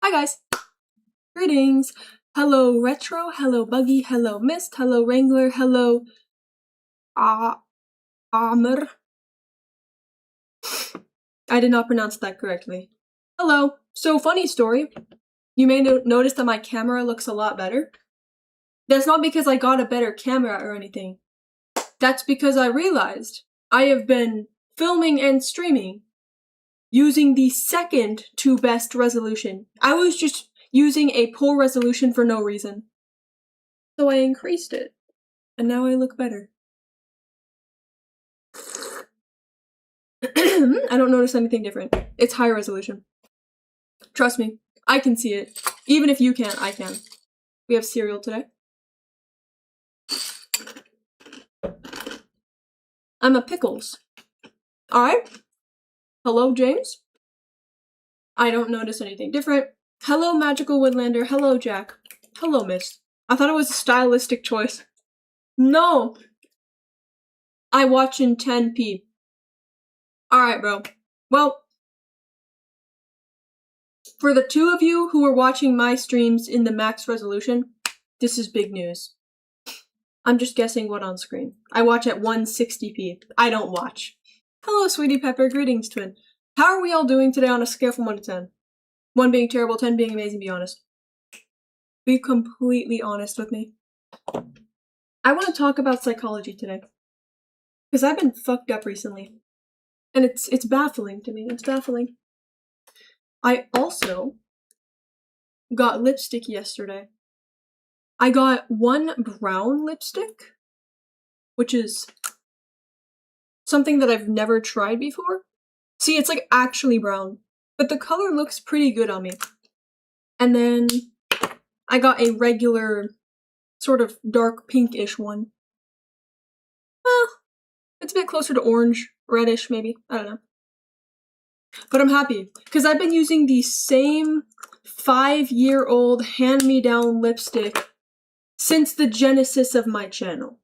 Hi guys! Greetings! Hello Retro, hello Buggy, hello Mist, hello Wrangler, hello Amr. I did not pronounce that correctly. Hello! So, funny story. You may notice that my camera looks a lot better. That's not because I got a better camera or anything. That's because I realized I have been filming and streaming using the second to best resolution. I was just using a poor resolution for no reason. So I increased it, and now I look better. I don't notice anything different. It's high resolution. Trust me, I can see it. Even if you can't, I can. We have cereal today. I'm a Pickles. Alright. Hello, James. I don't notice anything different. Hello, Magical Woodlander. Hello, Jack. Hello, Mist. I thought it was a stylistic choice. No! I watch in 10p. Alright, bro. Well, for the two of you who are watching my streams in the max resolution, this is big news. I'm just guessing what on screen. I watch at 160p. I don't watch. Hello, Sweetie Pepper. Greetings, twin. How are we all doing today on a scale from 1 to 10? 1 being terrible, 10 being amazing, be honest. Be completely honest with me. I want to talk about psychology today. Because I've been fucked up recently. And it's baffling to me. It's baffling. I also got lipstick yesterday. I got one brown lipstick, which is something that I've never tried before. See, it's like actually brown, but the color looks pretty good on me. And then I got a regular sort of dark pinkish one. Well, it's a bit closer to orange, reddish maybe, I don't know. But I'm happy, because I've been using the same 5-year-old hand-me-down lipstick since the genesis of my channel.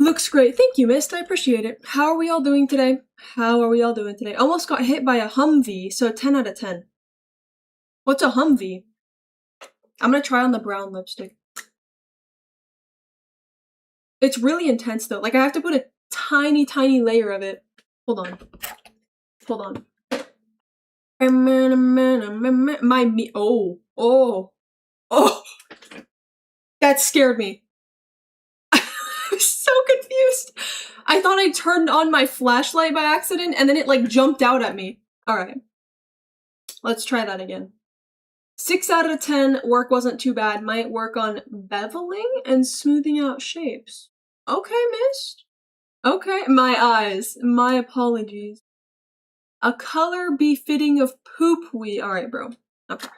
Looks great. Thank you, Mist. I appreciate it. How are we all doing today? How are we all doing today? Almost got hit by a Humvee, so 10 out of 10. What's a Humvee? I'm gonna try on the brown lipstick. It's really intense, though. Like, I have to put a tiny, tiny layer of it. Hold on. Hold on. Oh! That scared me. I was so confused. I thought I turned on my flashlight by accident, and then it, like, jumped out at me. Alright. Let's try that again. 6 out of 10, work wasn't too bad. Might work on beveling and smoothing out shapes. Okay, Mist. Okay, my eyes. My apologies. A color befitting of poop wee. Alright, bro. Okay.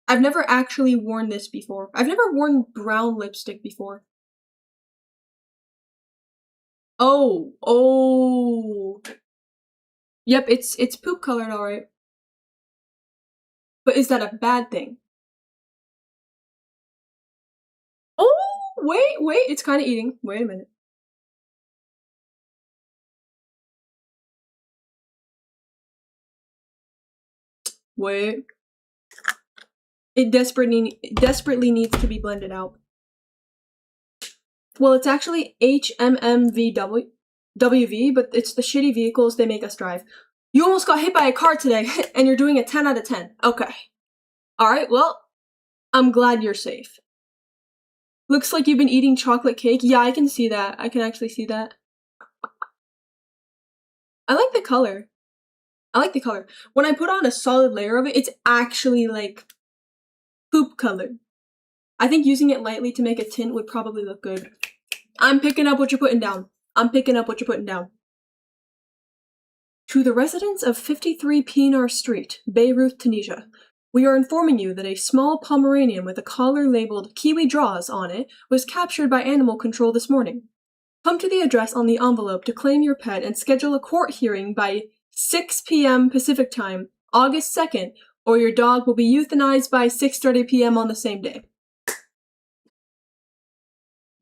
I've never actually worn this before. I've never worn brown lipstick before. Oh. Yep, it's poop colored, alright. But is that a bad thing? Oh, wait, it's kind of eating. Wait a minute. Wait. It desperately needs to be blended out. Well, it's actually HMMVWV, but it's the shitty vehicles they make us drive. You almost got hit by a car today, and you're doing a 10 out of 10. Okay. Alright, well, I'm glad you're safe. Looks like you've been eating chocolate cake. Yeah, I can see that. I can actually see that. I like the color. When I put on a solid layer of it, it's actually, like, poop colored. I think using it lightly to make a tint would probably look good. I'm picking up what you're putting down. To the residents of 53 Pinar Street, Beirut, Tunisia, we are informing you that a small Pomeranian with a collar labeled Kiwi Draws on it was captured by Animal Control this morning. Come to the address on the envelope to claim your pet and schedule a court hearing by 6 p.m. Pacific Time, August 2nd, or your dog will be euthanized by 6:30 p.m. on the same day.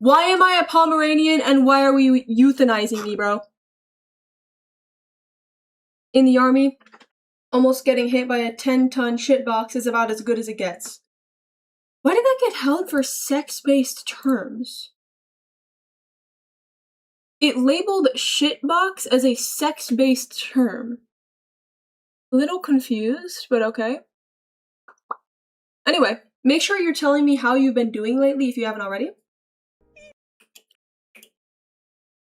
Why am I a Pomeranian and why are we euthanizing me, bro? In the army, Almost getting hit by a 10-ton shitbox is about as good as it gets. Why did that get held for sex-based terms? It labeled shitbox as a sex-based term. A little confused, but okay. Anyway, make sure you're telling me how you've been doing lately if you haven't already.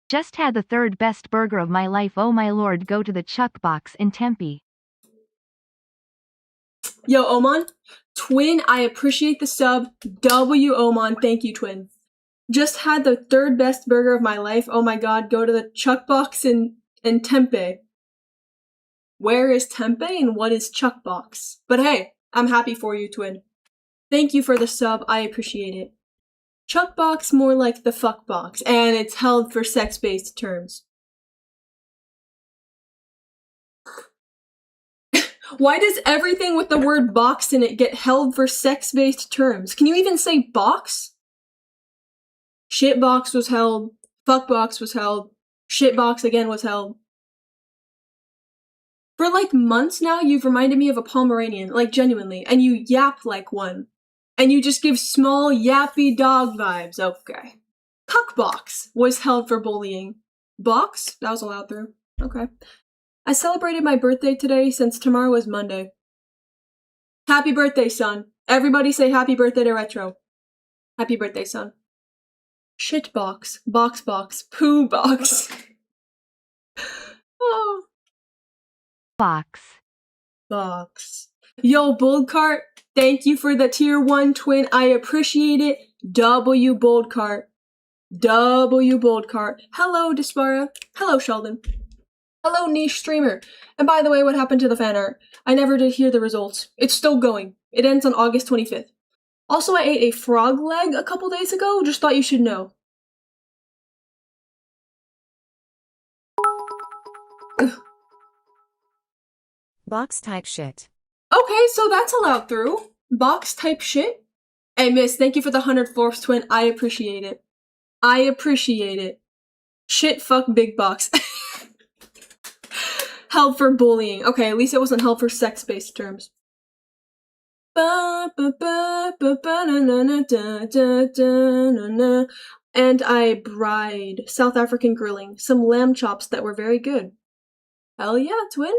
Just had the third best burger of my life. Oh my lord, go to the Chuck Box in Tempe. Yo, Oman. Twin, I appreciate the sub. W Oman, thank you, Twin. Just had the third best burger of my life. Oh my god, go to the Chuck Box in Tempe. Where is Tempe and what is Chuck Box? But hey, I'm happy for you, Twin. Thank you for the sub, I appreciate it. Chuck Box, more like the fuck box, and it's held for sex-based terms. Why does everything with the word box in it get held for sex-based terms? Can you even say box? Shitbox was held, fuckbox was held, shitbox again was held. For like months now, you've reminded me of a Pomeranian, like genuinely, and you yap like one. And you just give small, yappy dog vibes. Okay. Cuckbox was held for bullying. Box? That was allowed through. Okay. I celebrated my birthday today since tomorrow is Monday. Happy birthday, son. Everybody say happy birthday to Retro. Happy birthday, son. Shitbox. Box. Poo box. Oh. Box. Yo, Boldcart. Thank you for the tier 1 twin. I appreciate it. W Boldcart. Hello, Dispara. Hello, Sheldon. Hello, niche streamer. And by the way, what happened to the fan art? I never did hear the results. It's still going. It ends on August 25th. Also, I ate a frog leg a couple days ago. Just thought you should know. Box type shit. Okay, so that's allowed through. Box type shit. Hey, miss, thank you for the 100 floors, twin. I appreciate it. Shit, fuck, big box. Held for bullying. Okay, at least it wasn't held for sex-based terms. And I bride South African grilling, some lamb chops that were very good. Hell yeah, twin.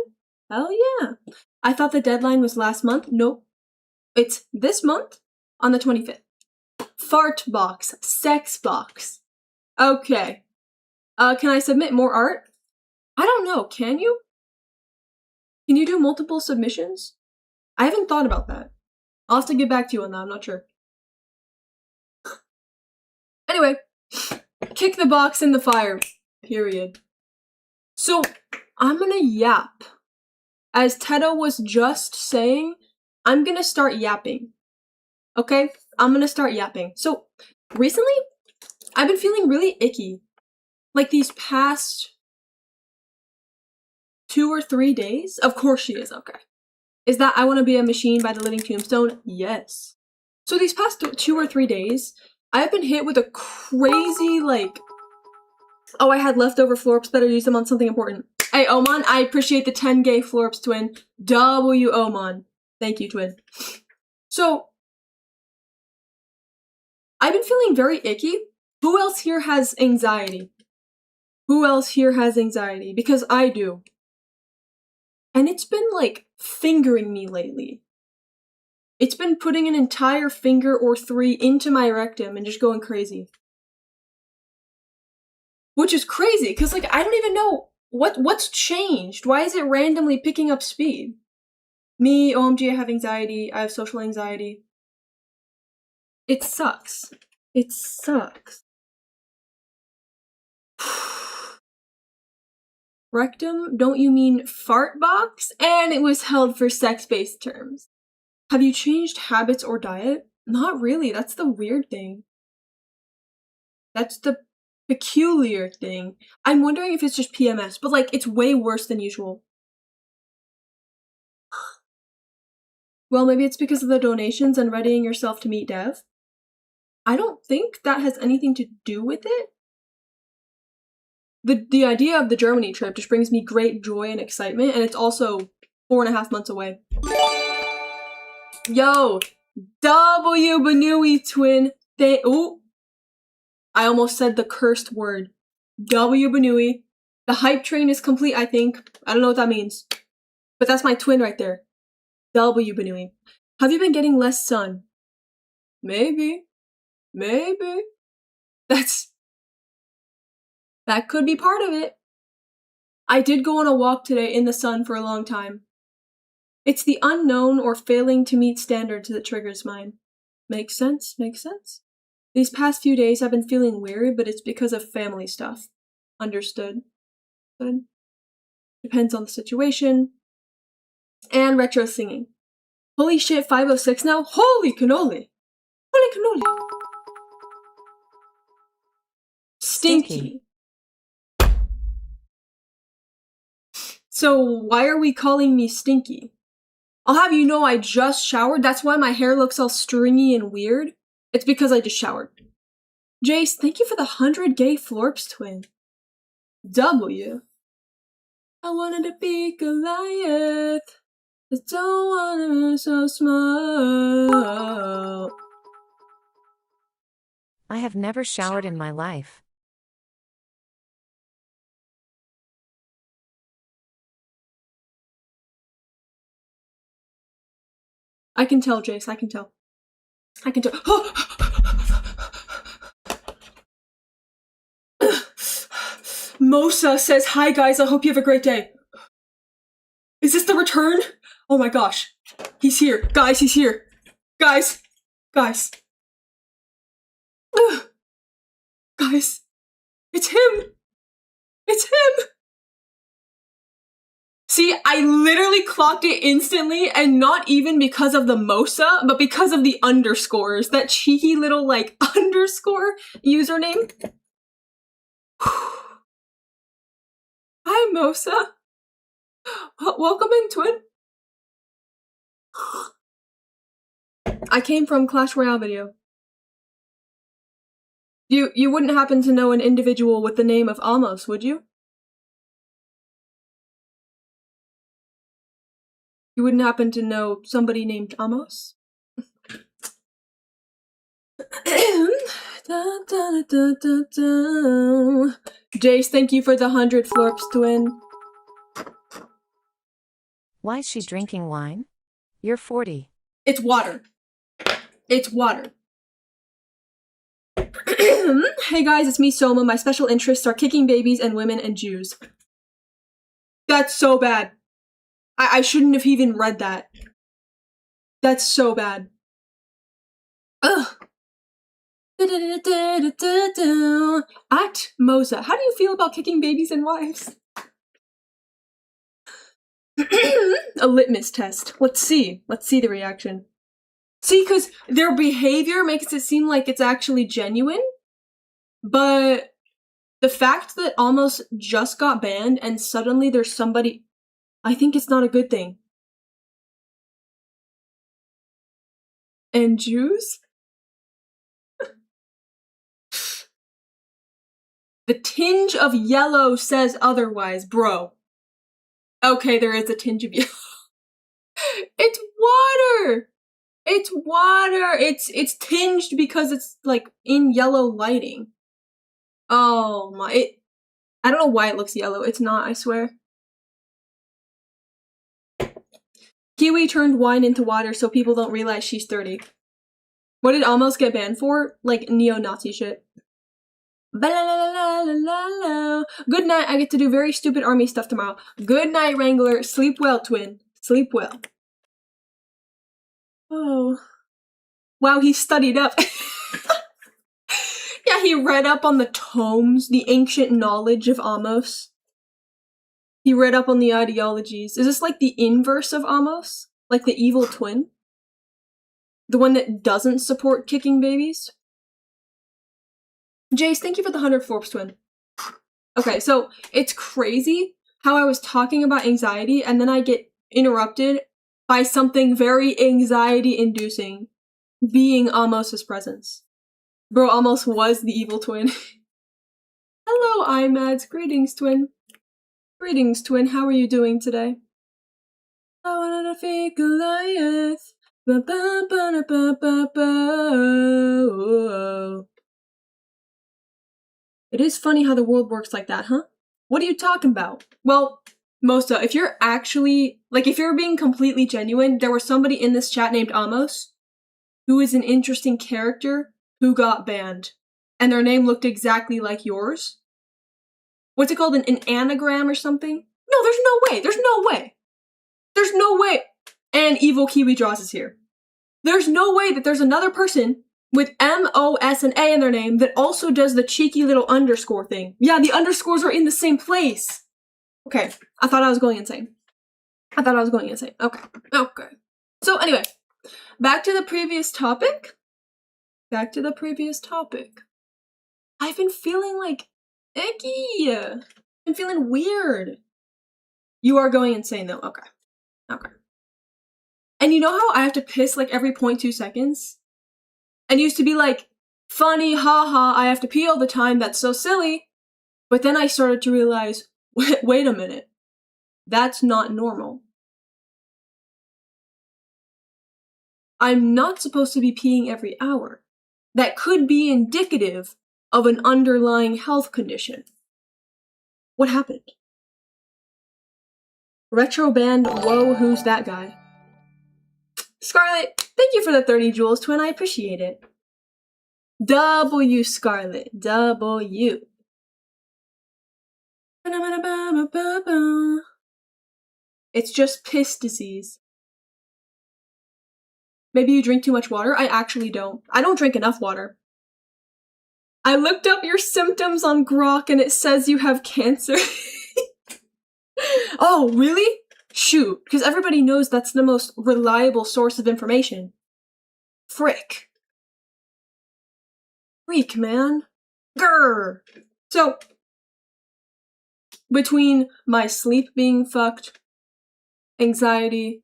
Hell yeah. I thought the deadline was last month. Nope. It's this month on the 25th. Fart box. Sex box. Okay. Can I submit more art? I don't know. Can you? Can you do multiple submissions? I haven't thought about that. I'll have to get back to you on that. I'm not sure. Anyway. Kick the box in the fire. Period. So, I'm gonna yap. As Tedo was just saying, I'm gonna start yapping. Okay? I'm gonna start yapping. So, recently, I've been feeling really icky. Like these past 2 or 3 days. Of course she is, okay. Is that I Want to Be a Machine by The Living Tombstone? Yes. So these past 2 or 3 days, I've been hit with a crazy, like, oh, I had leftover florps, better use them on something important. Hey, Oman, I appreciate the 10 gay florps, twin. W Oman. Thank you, twin. So, I've been feeling very icky. Who else here has anxiety? Because I do. And it's been, like, fingering me lately. It's been putting an entire finger or 3 into my rectum and just going crazy. Which is crazy, because, like, I don't even know what's changed. Why is it randomly picking up speed? Me, OMG, I have anxiety. I have social anxiety. It sucks. Rectum? Don't you mean fart box? And it was held for sex-based terms. Have you changed habits or diet? Not really. That's the weird thing. That's the peculiar thing. I'm wondering if it's just PMS, but, like, it's way worse than usual. Well, maybe it's because of the donations and readying yourself to meet Dev. I don't think that has anything to do with it. The idea of the Germany trip just brings me great joy and excitement, and it's also 4.5 months away. Yo, W Banui twin. Ooh, I almost said the cursed word. W Banui. The hype train is complete, I think. I don't know what that means. But that's my twin right there. W Banui. Have you been getting less sun? Maybe. Maybe. That could be part of it. I did go on a walk today in the sun for a long time. It's the unknown or failing to meet standards that triggers mine. Makes sense, makes sense. These past few days I've been feeling weary, but it's because of family stuff. Understood. Good. Depends on the situation. And retro singing. Holy shit, 506 now? Holy cannoli! Holy cannoli! Stinky. So why are we calling me Stinky? I'll have you know I just showered. That's why my hair looks all stringy and weird. It's because I just showered. Jace, thank you for the 100 gay Florps twin. W. I wanted to be Goliath. I don't want to be so small. I have never showered in my life. I can tell, Jace. I can tell. I can tell. Mosa says, hi guys, I hope you have a great day. Is this the return? Oh my gosh. He's here. Guys, he's here. Guys. Guys. Guys. It's him. It's him. See, I literally clocked it instantly, and not even because of the Mosa, but because of the underscores. That cheeky little, like, underscore username. Hi, Mosa. Welcome in, twin. I came from Clash Royale video. You wouldn't happen to know an individual with the name of Amos, would you? You wouldn't happen to know somebody named Amos? Jace, thank you for the 100 Florps, twin. Why is she drinking wine? You're 40. It's water. It's water. Hey guys, it's me, Soma. My special interests are kicking babies and women and Jews. That's so bad. I shouldn't have even read that. That's so bad. Ugh. At Mosa, how do you feel about kicking babies and wives? A litmus test. Let's see. Let's see the reaction. See, because their behavior makes it seem like it's actually genuine, but the fact that Almost just got banned and suddenly there's somebody... I think it's not a good thing. And Jews? The tinge of yellow says otherwise, bro. Okay, there is a tinge of yellow. It's water! It's water! It's tinged because it's, like, in yellow lighting. Oh my... I don't know why it looks yellow. It's not, I swear. Kiwi turned wine into water so people don't realize she's 30. What did Almost get banned for? Like, neo-Nazi shit. Good night, I get to do very stupid army stuff tomorrow. Good night, Wrangler. Sleep well, twin. Sleep well. Oh. Wow, he studied up. Yeah, he read up on the tomes, the ancient knowledge of Amos. He read up on the ideologies. Is this like the inverse of Amos? Like the evil twin? The one that doesn't support kicking babies? Jace, thank you for the 100 Forbes twin. Okay, so it's crazy how I was talking about anxiety and then I get interrupted by something very anxiety-inducing, being Amos's presence. Bro, Amos was the evil twin. Hello, iMads. Greetings, twin. Greetings, twin. How are you doing today? I wanna defeat Goliath. Ba, ba, ba, ba, ba, ba. It is funny how the world works like that, huh? What are you talking about? Well, Mosa, if you're actually, like, if you're being completely genuine, there was somebody in this chat named Amos who is an interesting character who got banned. And their name looked exactly like yours. What's it called? An anagram or something? No, there's no way. There's no way. There's no way. And Evil Kiwi Draws is here. There's no way that there's another person with M, O, S, and A in their name that also does the cheeky little underscore thing. Yeah, the underscores are in the same place. Okay, I thought I was going insane. Okay. So anyway, back to the previous topic. I've been feeling like icky. I'm feeling weird. You are going insane though. Okay. And you know how I have to piss like every 0.2 seconds? And used to be like, funny, haha, I have to pee all the time, that's so silly. But then I started to realize, wait a minute, that's not normal. I'm not supposed to be peeing every hour. That could be indicative of an underlying health condition. What happened? Retro band, whoa, who's that guy? Scarlet, thank you for the 30 jewels, twin, I appreciate it. W, Scarlet, W. It's just piss disease. Maybe you drink too much water? I actually don't. I don't drink enough water. I looked up your symptoms on Grok and it says you have cancer. Oh, really? Shoot, because everybody knows that's the most reliable source of information. Frick, man. Grr. So, between my sleep being fucked, anxiety,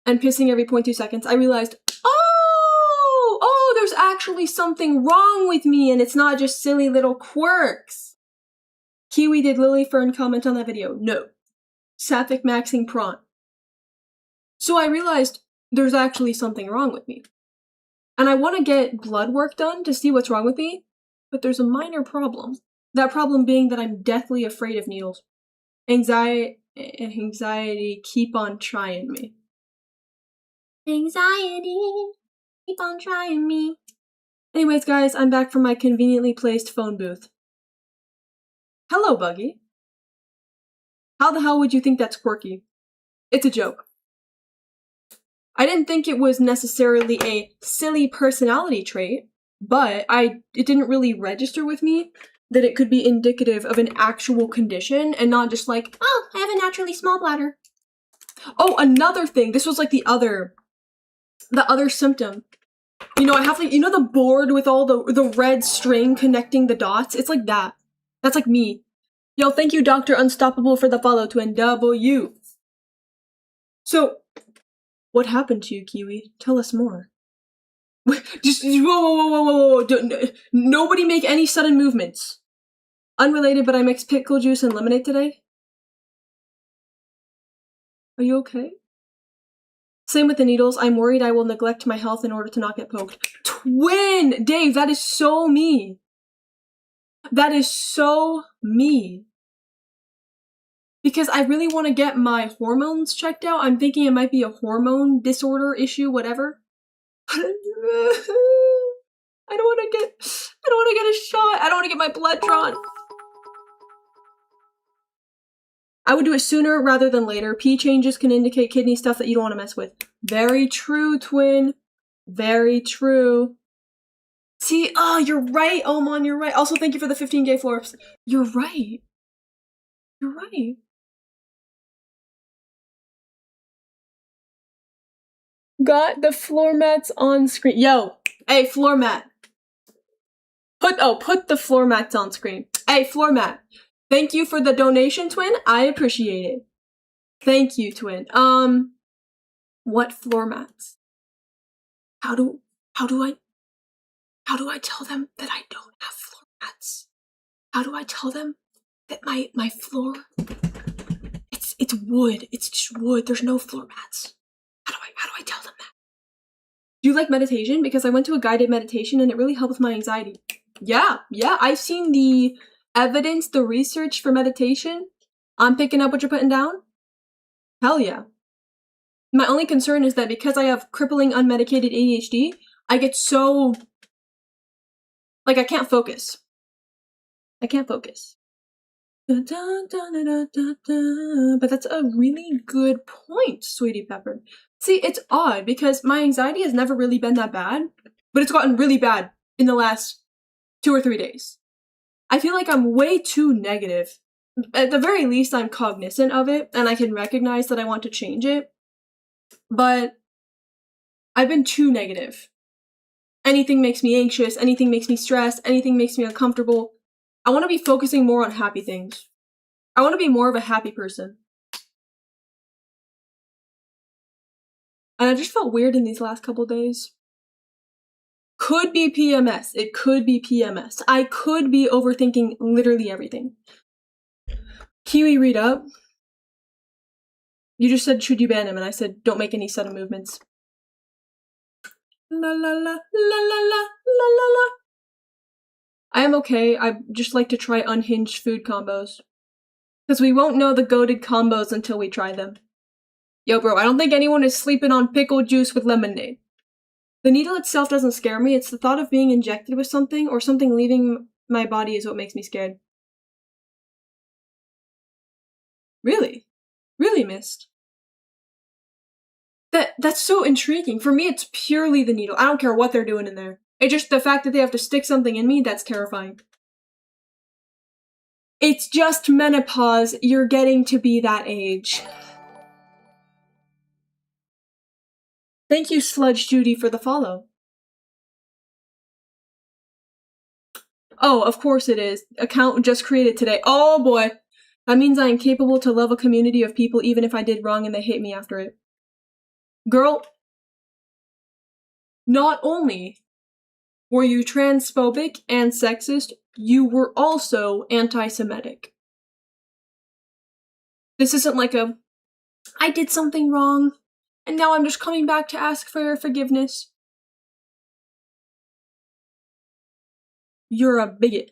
and pissing every 0.2 seconds, I realized, oh, there's actually something wrong with me and it's not just silly little quirks. Kiwi, did Lily Fern comment on that video? No. Sapphic maxing prawn. So I realized there's actually something wrong with me. And I want to get blood work done to see what's wrong with me, but there's a minor problem. That problem being that I'm deathly afraid of needles. Anxiety keep on trying me. Anxiety, keep on trying me. Anyways, guys, I'm back from my conveniently placed phone booth. Hello, Buggy. How the hell would you think that's quirky? It's a joke. I didn't think it was necessarily a silly personality trait, but it didn't really register with me that it could be indicative of an actual condition and not just like, oh, I have a naturally small bladder. Oh, another thing. This was like the other symptom. You know, I have like, you know the board with all the red string connecting the dots? It's like that. That's like me. Yo, thank you, Dr. Unstoppable, for the follow, twin W. So, what happened to you, Kiwi? Tell us more. Just, whoa. Nobody make any sudden movements. Unrelated, but I mixed pickle juice and lemonade today. Are you okay? Same with the needles. I'm worried I will neglect my health in order to not get poked. Twin! Dave, that is so me. That is so me. Because I really want to get my hormones checked out. I'm thinking it might be a hormone disorder issue, whatever. I don't want to get a shot. I don't want to get my blood drawn. I would do it sooner rather than later. Pee changes can indicate kidney stuff that you don't want to mess with. Very true, twin. Very true. See, you're right, Oman, you're right. Also, thank you for the 15 gay floors. You're right. You're right. Got the floor mats on screen. Yo, hey, floor mat. Put the floor mats on screen. Hey, floor mat. Thank you for the donation, twin. I appreciate it. Thank you, twin. What floor mats? How do I tell them that I don't have floor mats? How do I tell them that my floor, it's wood. It's just wood. There's no floor mats. How do I tell them that? Do you like meditation? Because I went to a guided meditation and it really helped with my anxiety. Yeah. I've seen the evidence, the research for meditation. I'm picking up what you're putting down. Hell yeah. My only concern is that because I have crippling unmedicated ADHD, I get so... like, I can't focus. But that's a really good point, Sweetie Pepper. See, it's odd because my anxiety has never really been that bad, but it's gotten really bad in the last 2 or 3 days. I feel like I'm way too negative. At the very least, I'm cognizant of it, and I can recognize that I want to change it. But I've been too negative. Anything makes me anxious, anything makes me stressed, anything makes me uncomfortable. I want to be focusing more on happy things. I want to be more of a happy person. And I just felt weird in these last couple days. Could be PMS. It could be PMS. I could be overthinking literally everything. Kiwi, read up. You just said, should you ban him? And I said, don't make any sudden movements. La la la, la la la, la la la. I am okay. I just like to try unhinged food combos. Because we won't know the goated combos until we try them. Yo, bro, I don't think anyone is sleeping on pickle juice with lemonade. The needle itself doesn't scare me. It's the thought of being injected with something or something leaving my body is what makes me scared. Really? Really, Mist? That's so intriguing. For me, it's purely the needle. I don't care what they're doing in there. It's just the fact that they have to stick something in me, that's terrifying. It's just menopause. You're getting to be that age. Thank you, Sludge Judy, for the follow. Oh, of course it is. Account just created today. Oh boy. That means I am capable to love a community of people even if I did wrong and they hate me after it. Girl, not only were you transphobic and sexist, you were also anti-Semitic. This isn't like a, I did something wrong, and now I'm just coming back to ask for your forgiveness. You're a bigot.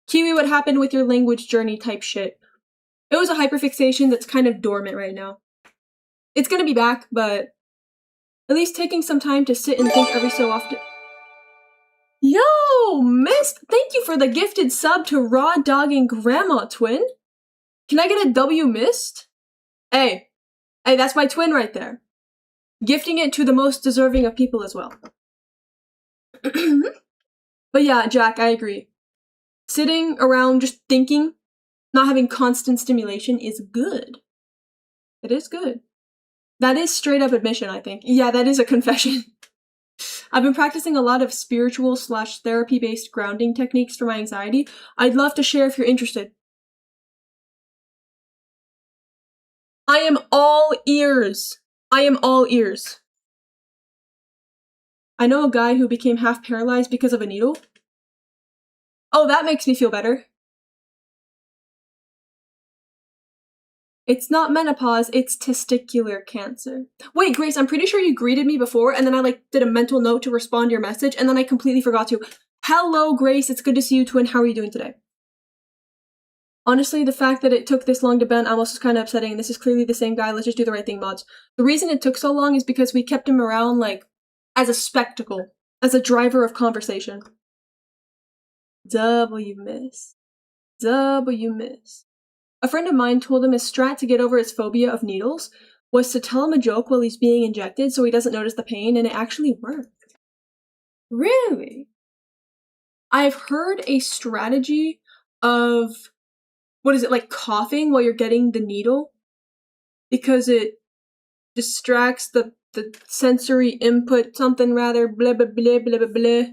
Kiwi, what happened with your language journey type shit? It was a hyperfixation that's kind of dormant right now. It's gonna be back, but at least taking some time to sit and think every so often. Yo, Mist, thank you for the gifted sub to Raw Dog and Grandma Twin. Can I get a W, Mist? Hey, that's my twin right there. Gifting it to the most deserving of people as well. But yeah, Jack, I agree. Sitting around just thinking, not having constant stimulation is good. It is good. That is straight up admission, I think. Yeah, that is a confession. I've been practicing a lot of spiritual / therapy-based grounding techniques for my anxiety. I'd love to share if you're interested. I am all ears. I am all ears. I know a guy who became half paralyzed because of a needle. Oh, that makes me feel better. It's not menopause, it's testicular cancer. Wait, Grace, I'm pretty sure you greeted me before, and then I did a mental note to respond to your message, and then I completely forgot to. Hello, Grace, it's good to see you, twin. How are you doing today? Honestly, the fact that it took this long to ban Amos is kind of upsetting. This is clearly the same guy. Let's just do the right thing, mods. The reason it took so long is because we kept him around, as a spectacle, as a driver of conversation. W miss. A friend of mine told him his strat to get over his phobia of needles was to tell him a joke while he's being injected so he doesn't notice the pain, and it actually worked. Really? I've heard a strategy of, coughing while you're getting the needle? Because it distracts the sensory input, something rather, blah, blah, blah, blah, blah, blah.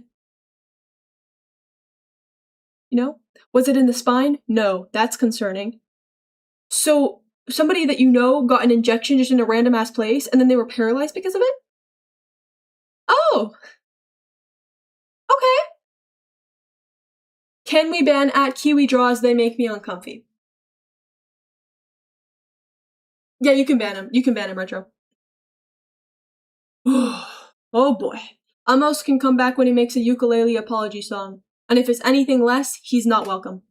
You know? Was it in the spine? No, that's concerning. So, somebody that you know got an injection just in a random-ass place, and then they were paralyzed because of it? Oh! Okay. Can we ban @KiwiDraws? They make me uncomfy. Yeah, you can ban him. You can ban him, Retro. Oh boy. Amos can come back when he makes a ukulele apology song. And if it's anything less, he's not welcome.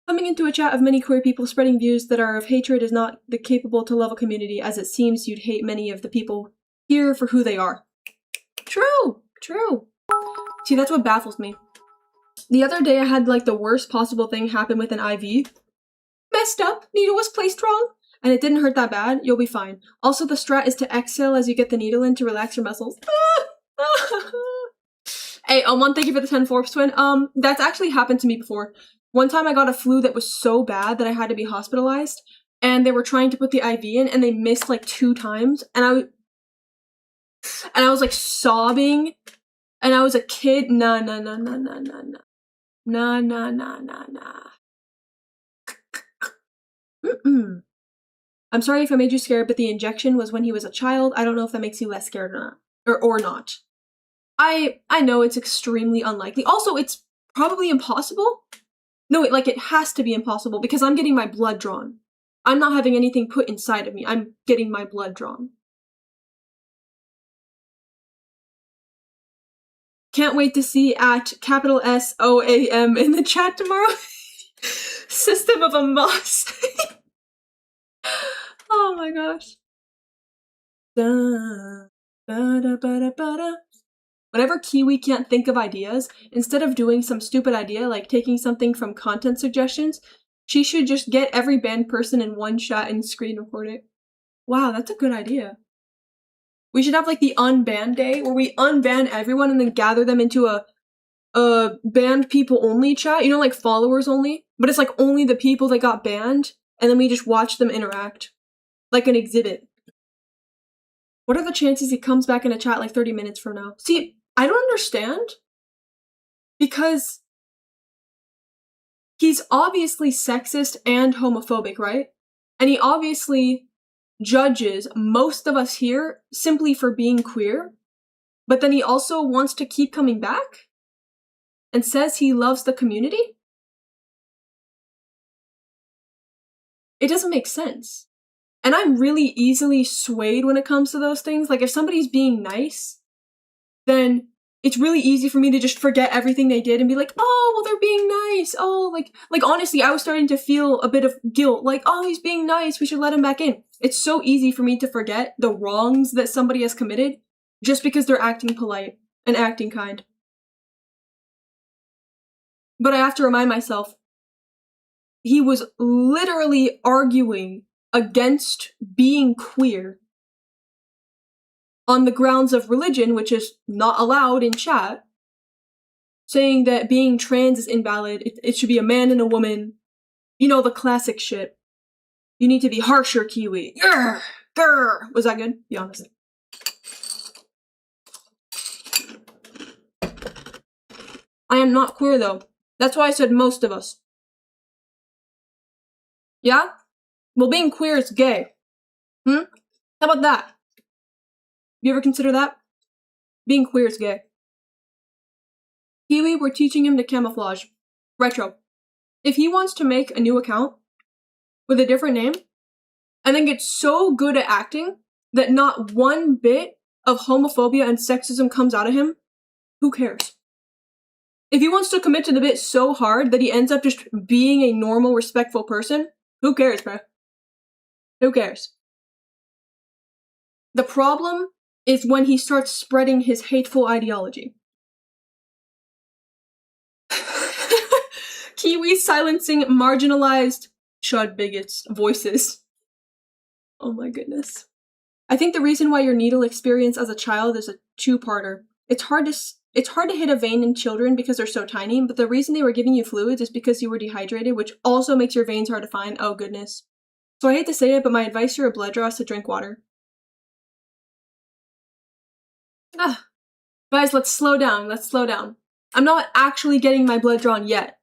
Coming into a chat of many queer people spreading views that are of hatred is not the capable to love a community, as it seems you'd hate many of the people here for who they are. True. See, that's what baffles me. The other day I had like the worst possible thing happen with an IV. Messed up, needle was placed wrong, and it didn't hurt that bad. You'll be fine. Also, the strat is to exhale as you get the needle in to relax your muscles. Hey, one, thank you for the 10 Forbes twin. That's actually happened to me before. One time I got a flu that was so bad that I had to be hospitalized, and they were trying to put the IV in, and they missed like 2 times, and I was like sobbing, and I was a kid. Nah. I'm sorry if I made you scared, but the injection was when he was a child. I don't know if that makes you less scared or not. I know it's extremely unlikely. Also, it's probably impossible. No, it has to be impossible because I'm getting my blood drawn. I'm not having anything put inside of me. I'm getting my blood drawn. Can't wait to see at capital SOAM in the chat tomorrow. System of a Moss. Oh my gosh. Whenever Kiwi can't think of ideas, instead of doing some stupid idea like taking something from content suggestions, she should just get every banned person in one shot and screen record it. Wow, that's a good idea. We should have like the unban day where we unban everyone and then gather them into a banned people only chat, you know, like followers only, but it's like only the people that got banned, and then we just watch them interact. Like an exhibit. What are the chances he comes back in a chat like 30 minutes from now? See, I don't understand. Because he's obviously sexist and homophobic, right? And he obviously judges most of us here simply for being queer. But then he also wants to keep coming back? And says he loves the community? It doesn't make sense. And I'm really easily swayed when it comes to those things. Like, if somebody's being nice, then it's really easy for me to just forget everything they did and be like, oh, well, they're being nice. Oh, like honestly, I was starting to feel a bit of guilt. Like, oh, he's being nice. We should let him back in. It's so easy for me to forget the wrongs that somebody has committed just because they're acting polite and acting kind. But I have to remind myself, he was literally arguing against being queer on the grounds of religion, which is not allowed in chat, saying that being trans is invalid, it should be a man and a woman. You know, the classic shit. You need to be harsher, Kiwi. Grr, grr. Was that good? Be honest. I am not queer, though. That's why I said most of us. Yeah? Well, being queer is gay. How about that? You ever consider that? Being queer is gay. Kiwi, we're teaching him to camouflage. Retro. If he wants to make a new account with a different name, and then get so good at acting that not one bit of homophobia and sexism comes out of him, who cares? If he wants to commit to the bit so hard that he ends up just being a normal, respectful person, who cares, bro? Who cares? The problem is when he starts spreading his hateful ideology. Kiwi silencing marginalized chud bigots' voices. Oh my goodness. I think the reason why your needle experience as a child is a two-parter. It's hard to hit a vein in children because they're so tiny, but the reason they were giving you fluids is because you were dehydrated, which also makes your veins hard to find. Oh goodness. So I hate to say it, but my advice to your blood draw is to drink water. Guys, let's slow down. I'm not actually getting my blood drawn yet.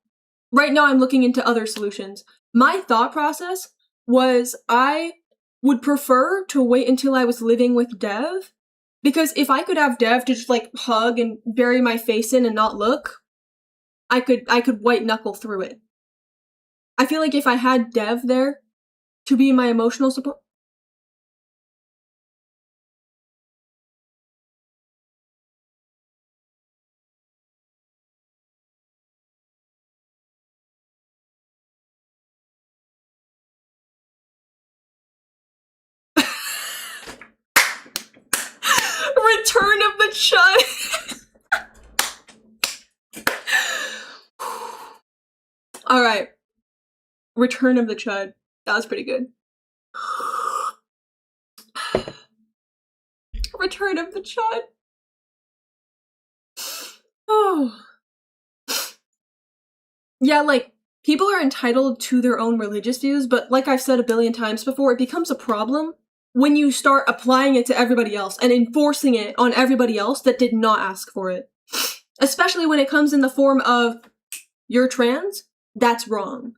Right now I'm looking into other solutions. My thought process was I would prefer to wait until I was living with Dev, because if I could have Dev to just like hug and bury my face in and not look, I could white knuckle through it. I feel like if I had Dev there To be my emotional support? Return of the Chud. Alright. Return of the Chud. That was pretty good. Return of the Chud. Oh. Yeah, like, people are entitled to their own religious views, but like I've said a billion times before, it becomes a problem when you start applying it to everybody else and enforcing it on everybody else that did not ask for it. Especially when it comes in the form of, you're trans? That's wrong.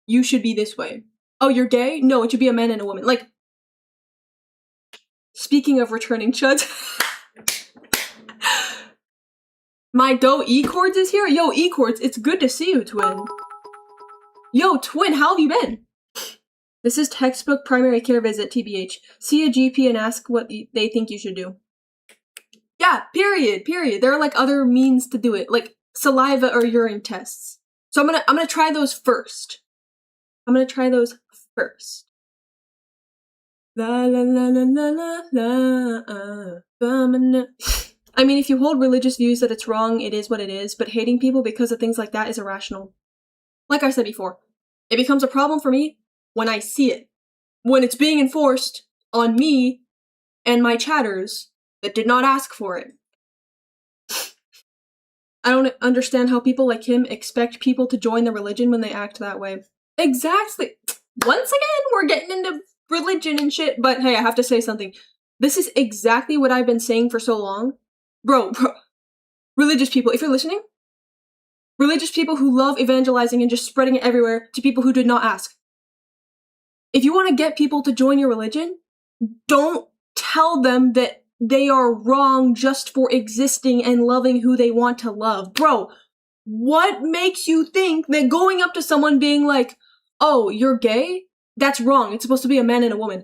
You should be this way. Oh, you're gay? No, it should be a man and a woman. Like, speaking of returning chuds, my doe E-Chords is here? Yo, E-Chords, it's good to see you, twin. Yo, twin, how have you been? This is textbook primary care visit, TBH. See a GP and ask what they think you should do. Yeah, period. There are, like, other means to do it, like saliva or urine tests. So I'm gonna try those first. La la la la la la la. I mean, if you hold religious views that it's wrong, it is what it is, but hating people because of things like that is irrational. Like I said before, it becomes a problem for me when I see it. When it's being enforced on me and my chatters that did not ask for it. I don't understand how people like him expect people to join the religion when they act that way. Exactly. Once again, we're getting into religion and shit, but hey, I have to say something. This is exactly what I've been saying for so long. Bro, religious people, if you're listening, religious people who love evangelizing and just spreading it everywhere to people who did not ask. If you want to get people to join your religion, don't tell them that they are wrong just for existing and loving who they want to love. Bro, what makes you think that going up to someone being like, oh, you're gay? That's wrong. It's supposed to be a man and a woman.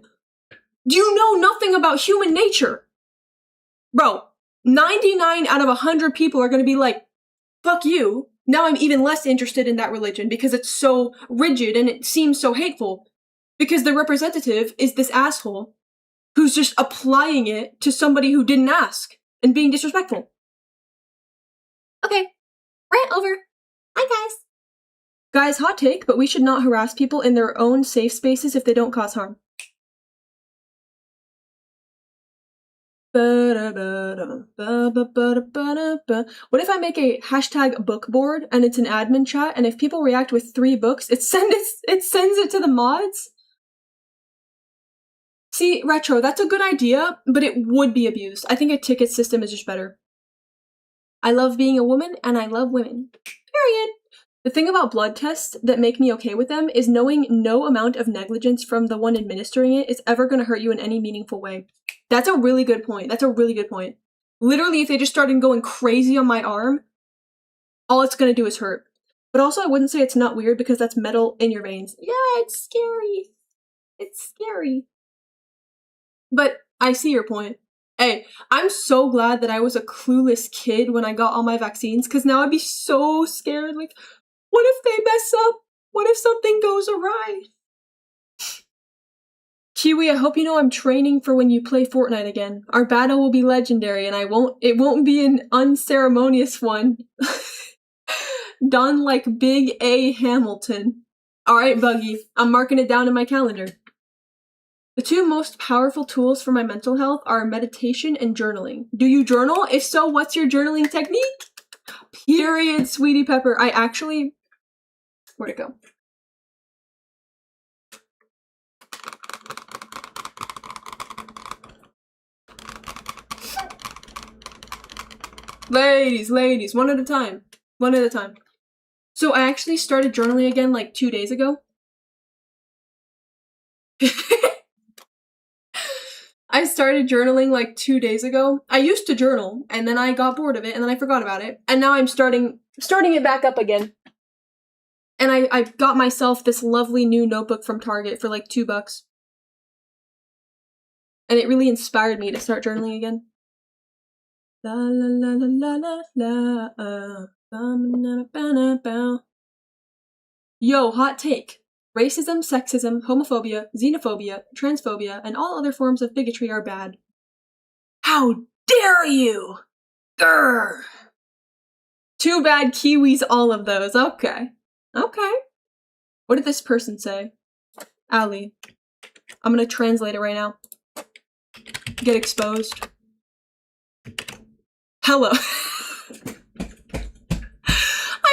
You know nothing about human nature. Bro, 99 out of 100 people are going to be like, fuck you. Now I'm even less interested in that religion because it's so rigid and it seems so hateful. Because the representative is this asshole who's just applying it to somebody who didn't ask and being disrespectful. Okay, rant over. Hi, guys. Guys, hot take, but we should not harass people in their own safe spaces if they don't cause harm. What if I make a hashtag book board and it's an admin chat, and if people react with 3 books, it sends it to the mods? See, Retro, that's a good idea, but it would be abused. I think a ticket system is just better. I love being a woman, and I love women. Period. The thing about blood tests that make me okay with them is knowing no amount of negligence from the one administering it is ever going to hurt you in any meaningful way. That's a really good point. Literally, if they just started going crazy on my arm, all it's going to do is hurt. But also, I wouldn't say it's not weird because that's metal in your veins. Yeah, it's scary. But I see your point. Hey, I'm so glad that I was a clueless kid when I got all my vaccines, because now I'd be so scared. Like, what if they mess up? What if something goes awry? Kiwi, I hope you know I'm training for when you play Fortnite again. Our battle will be legendary, and it won't be an unceremonious one. Done like Big A Hamilton. Alright, Buggy, I'm marking it down in my calendar. The 2 most powerful tools for my mental health are meditation and journaling. Do you journal? If so, what's your journaling technique? Period, Sweetie Pepper. Where'd it go? Ladies, one at a time. So I actually started journaling again like 2 days ago. I started journaling like 2 days ago. I used to journal, and then I got bored of it, and then I forgot about it. And now I'm starting it back up again. And I got myself this lovely new notebook from Target for like $2. And it really inspired me to start journaling again. La la la la la la la. Yo, hot take. Racism, sexism, homophobia, xenophobia, transphobia, and all other forms of bigotry are bad. How dare you! Grr! Too bad Kiwis all of those. Okay. Okay. What did this person say? Ali. I'm gonna translate it right now. Get exposed. Hello. I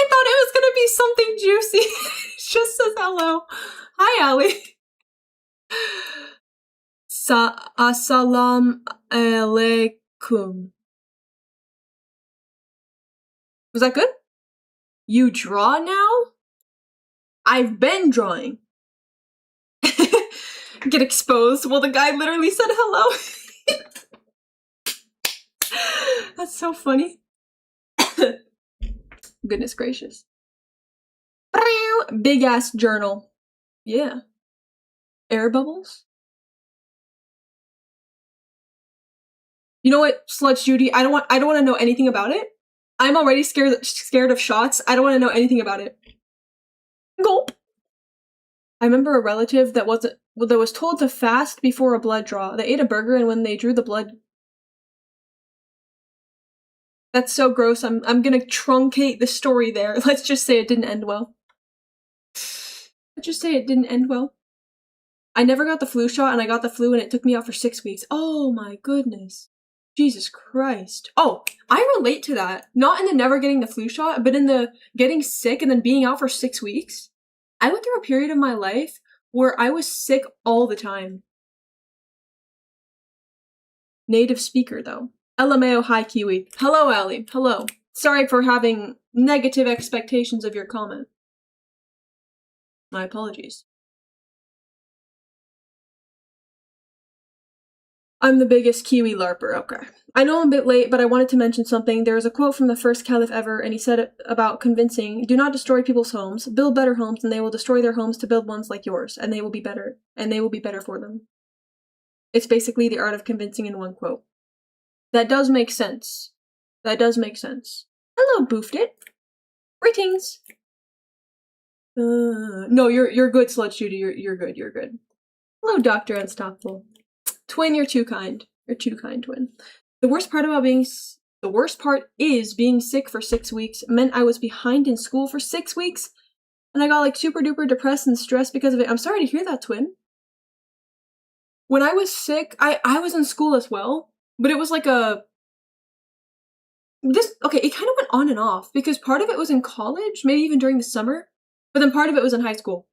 thought it was gonna be something juicy. It just says hello. Hi, Ali. Assalam alaikum. Was that good? You draw now? I've been drawing. Get exposed. Well, the guy literally said hello. That's so funny. Goodness gracious. Big ass journal. Yeah. Air bubbles? You know what, Sludge Judy? I don't want to know anything about it. I'm already scared of shots. I don't want to know anything about it. Gulp. I remember a relative that was told to fast before a blood draw. They ate a burger, and when they drew the blood, that's so gross. I'm gonna truncate the story there. Let's just say it didn't end well. Let's just say it didn't end well. I never got the flu shot, and I got the flu, and it took me out for 6 weeks. Oh my goodness. Jesus Christ. Oh, I relate to that. Not in the never getting the flu shot, but in the getting sick and then being out for 6 weeks. I went through a period of my life where I was sick all the time. Native speaker, though. LMAO, hi, Kiwi. Hello, Ali. Hello. Sorry for having negative expectations of your comment. My apologies. I'm the biggest Kiwi LARPer. Okay. I know I'm a bit late, but I wanted to mention something. There is a quote from the first caliph ever, and he said it about convincing, do not destroy people's homes. Build better homes, and they will destroy their homes to build ones like yours, and they will be better. And they will be better for them. It's basically the art of convincing in one quote. That does make sense. That does make sense. Hello, Boofed It. Greetings. No, you're good, Sludge Judy. You're good. You're good. Hello, Dr. Unstoppable. Twin, you're too kind. You're too kind, Twin. The worst part is being sick for 6 weeks meant I was behind in school for 6 weeks, and I got like super duper depressed and stressed because of it. I'm sorry to hear that, Twin. When I was sick, I was in school as well, but it was like it kind of went on and off because part of it was in college, maybe even during the summer, but then part of it was in high school.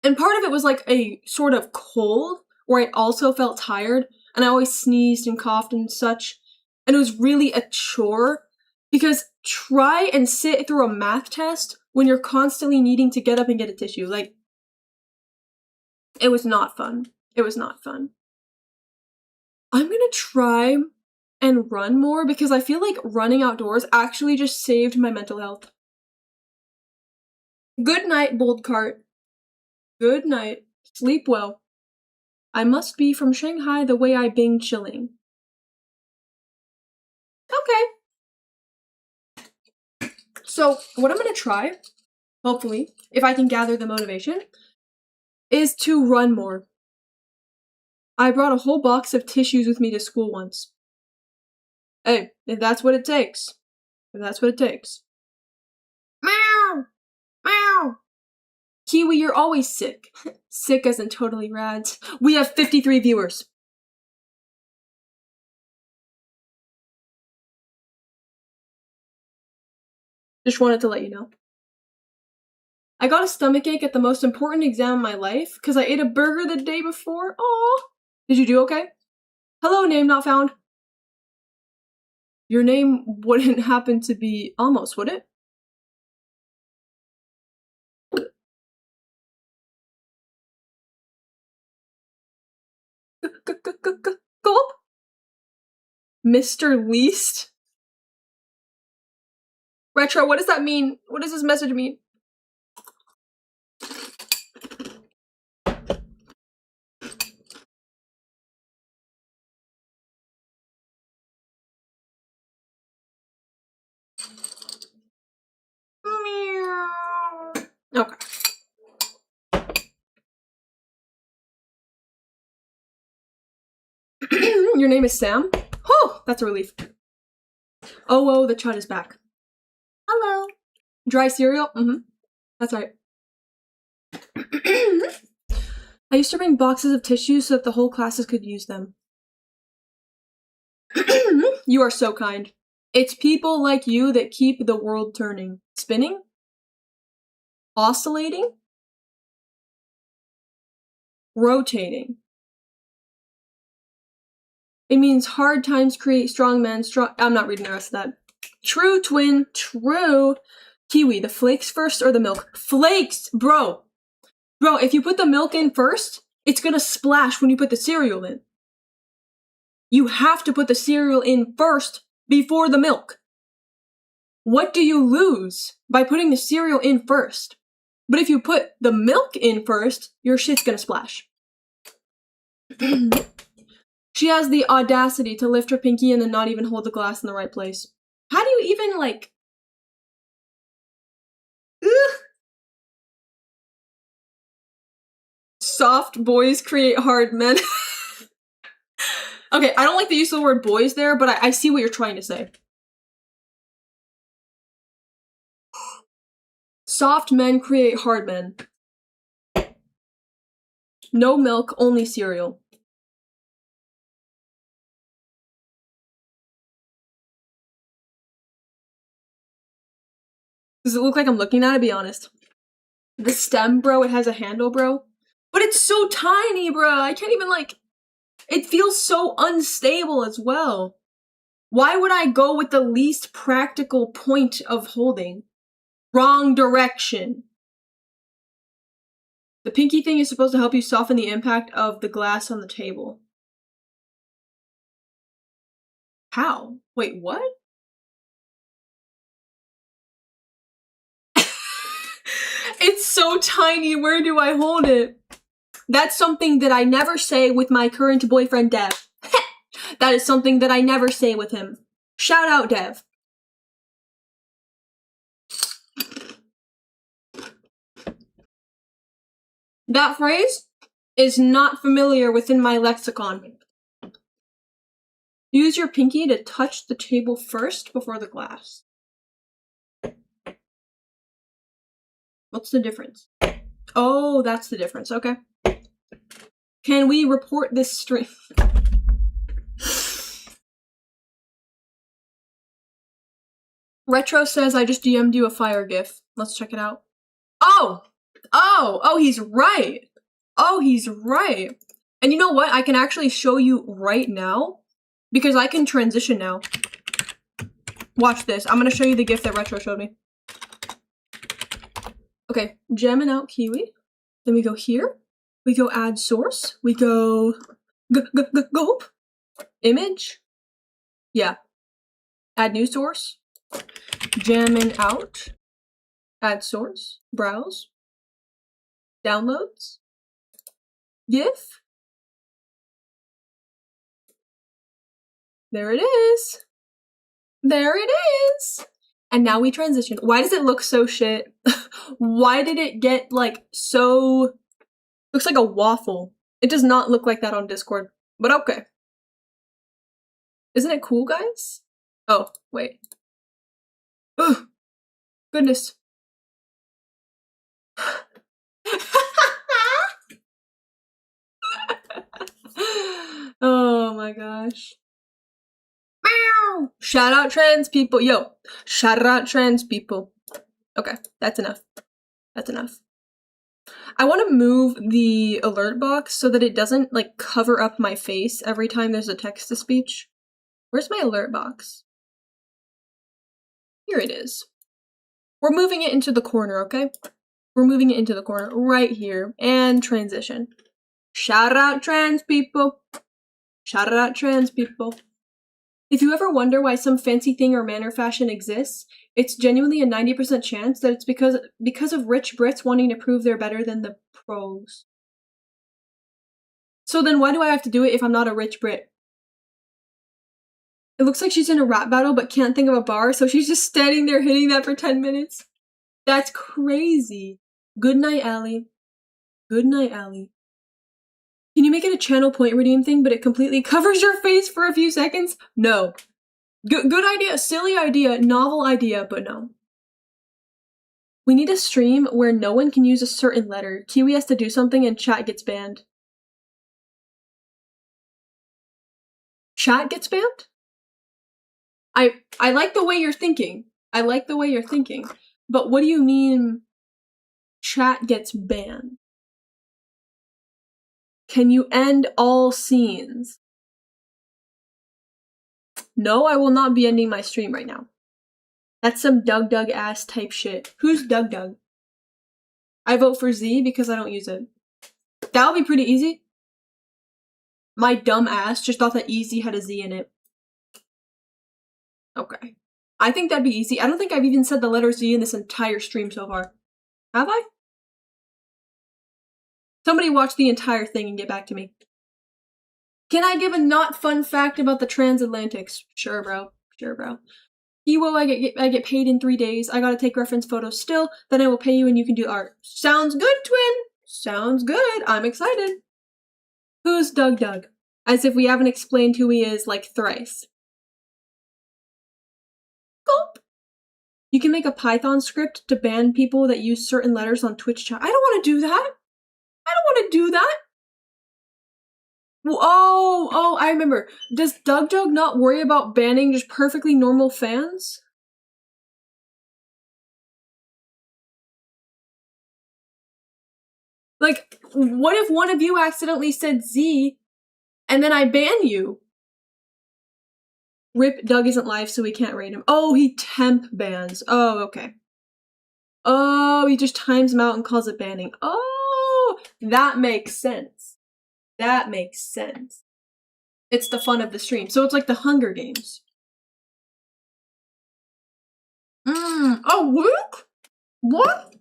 And part of it was like a sort of cold where I also felt tired, and I always sneezed and coughed and such, and it was really a chore, because try and sit through a math test when you're constantly needing to get up and get a tissue. Like, it was not fun. It was not fun. I'm gonna try and run more, because I feel like running outdoors actually just saved my mental health. Good night, Bold Cart. Good night. Sleep well. I must be from Shanghai the way I bing chilling. Okay. So, what I'm gonna try, hopefully, if I can gather the motivation, is to run more. I brought a whole box of tissues with me to school once. Hey, if that's what it takes. If that's what it takes. Meow! Meow! Kiwi, you're always sick. Sick as in totally rad. We have 53 viewers. Just wanted to let you know. I got a stomachache at the most important exam of my life because I ate a burger the day before. Aww. Did you do okay? Hello, name not found. Your name wouldn't happen to be Almost, would it? Gulp? Mr. Least? Retro, what does that mean? What does this message mean? Your name is Sam? Oh, that's a relief. Oh, the chud is back. Hello. Dry cereal? Mm-hmm. That's right. I used to bring boxes of tissues so that the whole classes could use them. You are so kind. It's people like you that keep the world turning. Spinning? Oscillating? Rotating. It means hard times create strong men. I'm not reading the rest of that. True, twin. True. Kiwi, the flakes first or the milk? Flakes! Bro, if you put the milk in first, it's gonna splash when you put the cereal in. You have to put the cereal in first before the milk. What do you lose by putting the cereal in first? But if you put the milk in first, your shit's gonna splash. She has the audacity to lift her pinky and then not even hold the glass in the right place. How do you even, like... Ugh. Soft boys create hard men. Okay, I don't like the use of the word boys there, but I see what you're trying to say. Soft men create hard men. No milk, only cereal. Does it look like I'm looking at it? Be honest. The stem, bro, it has a handle, bro. But it's so tiny, bro. I can't even, like... It feels so unstable as well. Why would I go with the least practical point of holding? Wrong direction. The pinky thing is supposed to help you soften the impact of the glass on the table. How? Wait, what? It's so tiny. Where do I hold it? That's something that I never say with my current boyfriend, Dev. That is something that I never say with him. Shout out, Dev. That phrase is not familiar within my lexicon. Use your pinky to touch the table first before the glass. What's the difference? Oh, that's the difference. Okay. Can we report this stream? Retro says I just DM'd you a fire gif. Let's check it out. Oh, he's right. Oh, he's right. And you know what? I can actually show you right now because I can transition now. Watch this. I'm gonna show you the gif that Retro showed me. Okay, jamming out Kiwi. Then we go here. We go add source. We go go image. Yeah. Add new source. Jamming out. Add source. Browse. Downloads. GIF. There it is. There it is. And now we transition. Why does it look so shit? Why did it get like so... Looks like a waffle. It does not look like that on Discord. But okay. Isn't it cool, guys? Oh, wait. Ugh. Goodness. Oh my gosh. Meow. Shout out trans people. Yo, shout out trans people. Okay, that's enough. That's enough. I want to move the alert box so that it doesn't like cover up my face every time there's a text-to-speech. Where's my alert box? Here it is. We're moving it into the corner, okay? We're moving it into the corner right here and transition. Shout out trans people. Shout out trans people. If you ever wonder why some fancy thing or manner fashion exists, it's genuinely a 90% chance that it's because of rich Brits wanting to prove they're better than the pros. So then why do I have to do it if I'm not a rich Brit? It looks like she's in a rap battle but can't think of a bar, so she's just standing there hitting that for 10 minutes. That's crazy. Good night, Allie. Good night, Allie. Can you make it a channel point redeem thing, but it completely covers your face for a few seconds? No. Good idea, silly idea, novel idea, but no. We need a stream where no one can use a certain letter. Kiwi has to do something and chat gets banned. Chat gets banned? I like the way you're thinking. I like the way you're thinking. But what do you mean chat gets banned? Can you end all scenes? No, I will not be ending my stream right now. That's some Doug ass type shit. Who's Doug? I vote for Z because I don't use it. That'll be pretty easy. My dumb ass just thought that easy had a Z in it. Okay. I think that'd be easy. I don't think I've even said the letter Z in this entire stream so far. Have I? Somebody watch the entire thing and get back to me. Can I give a not fun fact about the transatlantics? Sure, bro. Sure, bro. Ewo, I get paid in 3 days. I gotta take reference photos still. Then I will pay you and you can do art. Sounds good, twin. Sounds good. I'm excited. Who's Doug? As if we haven't explained who he is like thrice. Gulp. You can make a Python script to ban people that use certain letters on Twitch chat. I don't want to do that. I don't want to do that. Oh, I remember. Does Doug not worry about banning just perfectly normal fans? Like, what if one of you accidentally said Z, and then I ban you? Rip, Doug isn't live, so we can't rate him. Oh, he temp bans. Oh, okay. Oh, he just times them out and calls it banning. Oh, that makes sense. That makes sense. It's the fun of the stream. So it's like the Hunger Games. Oh, Luke? What?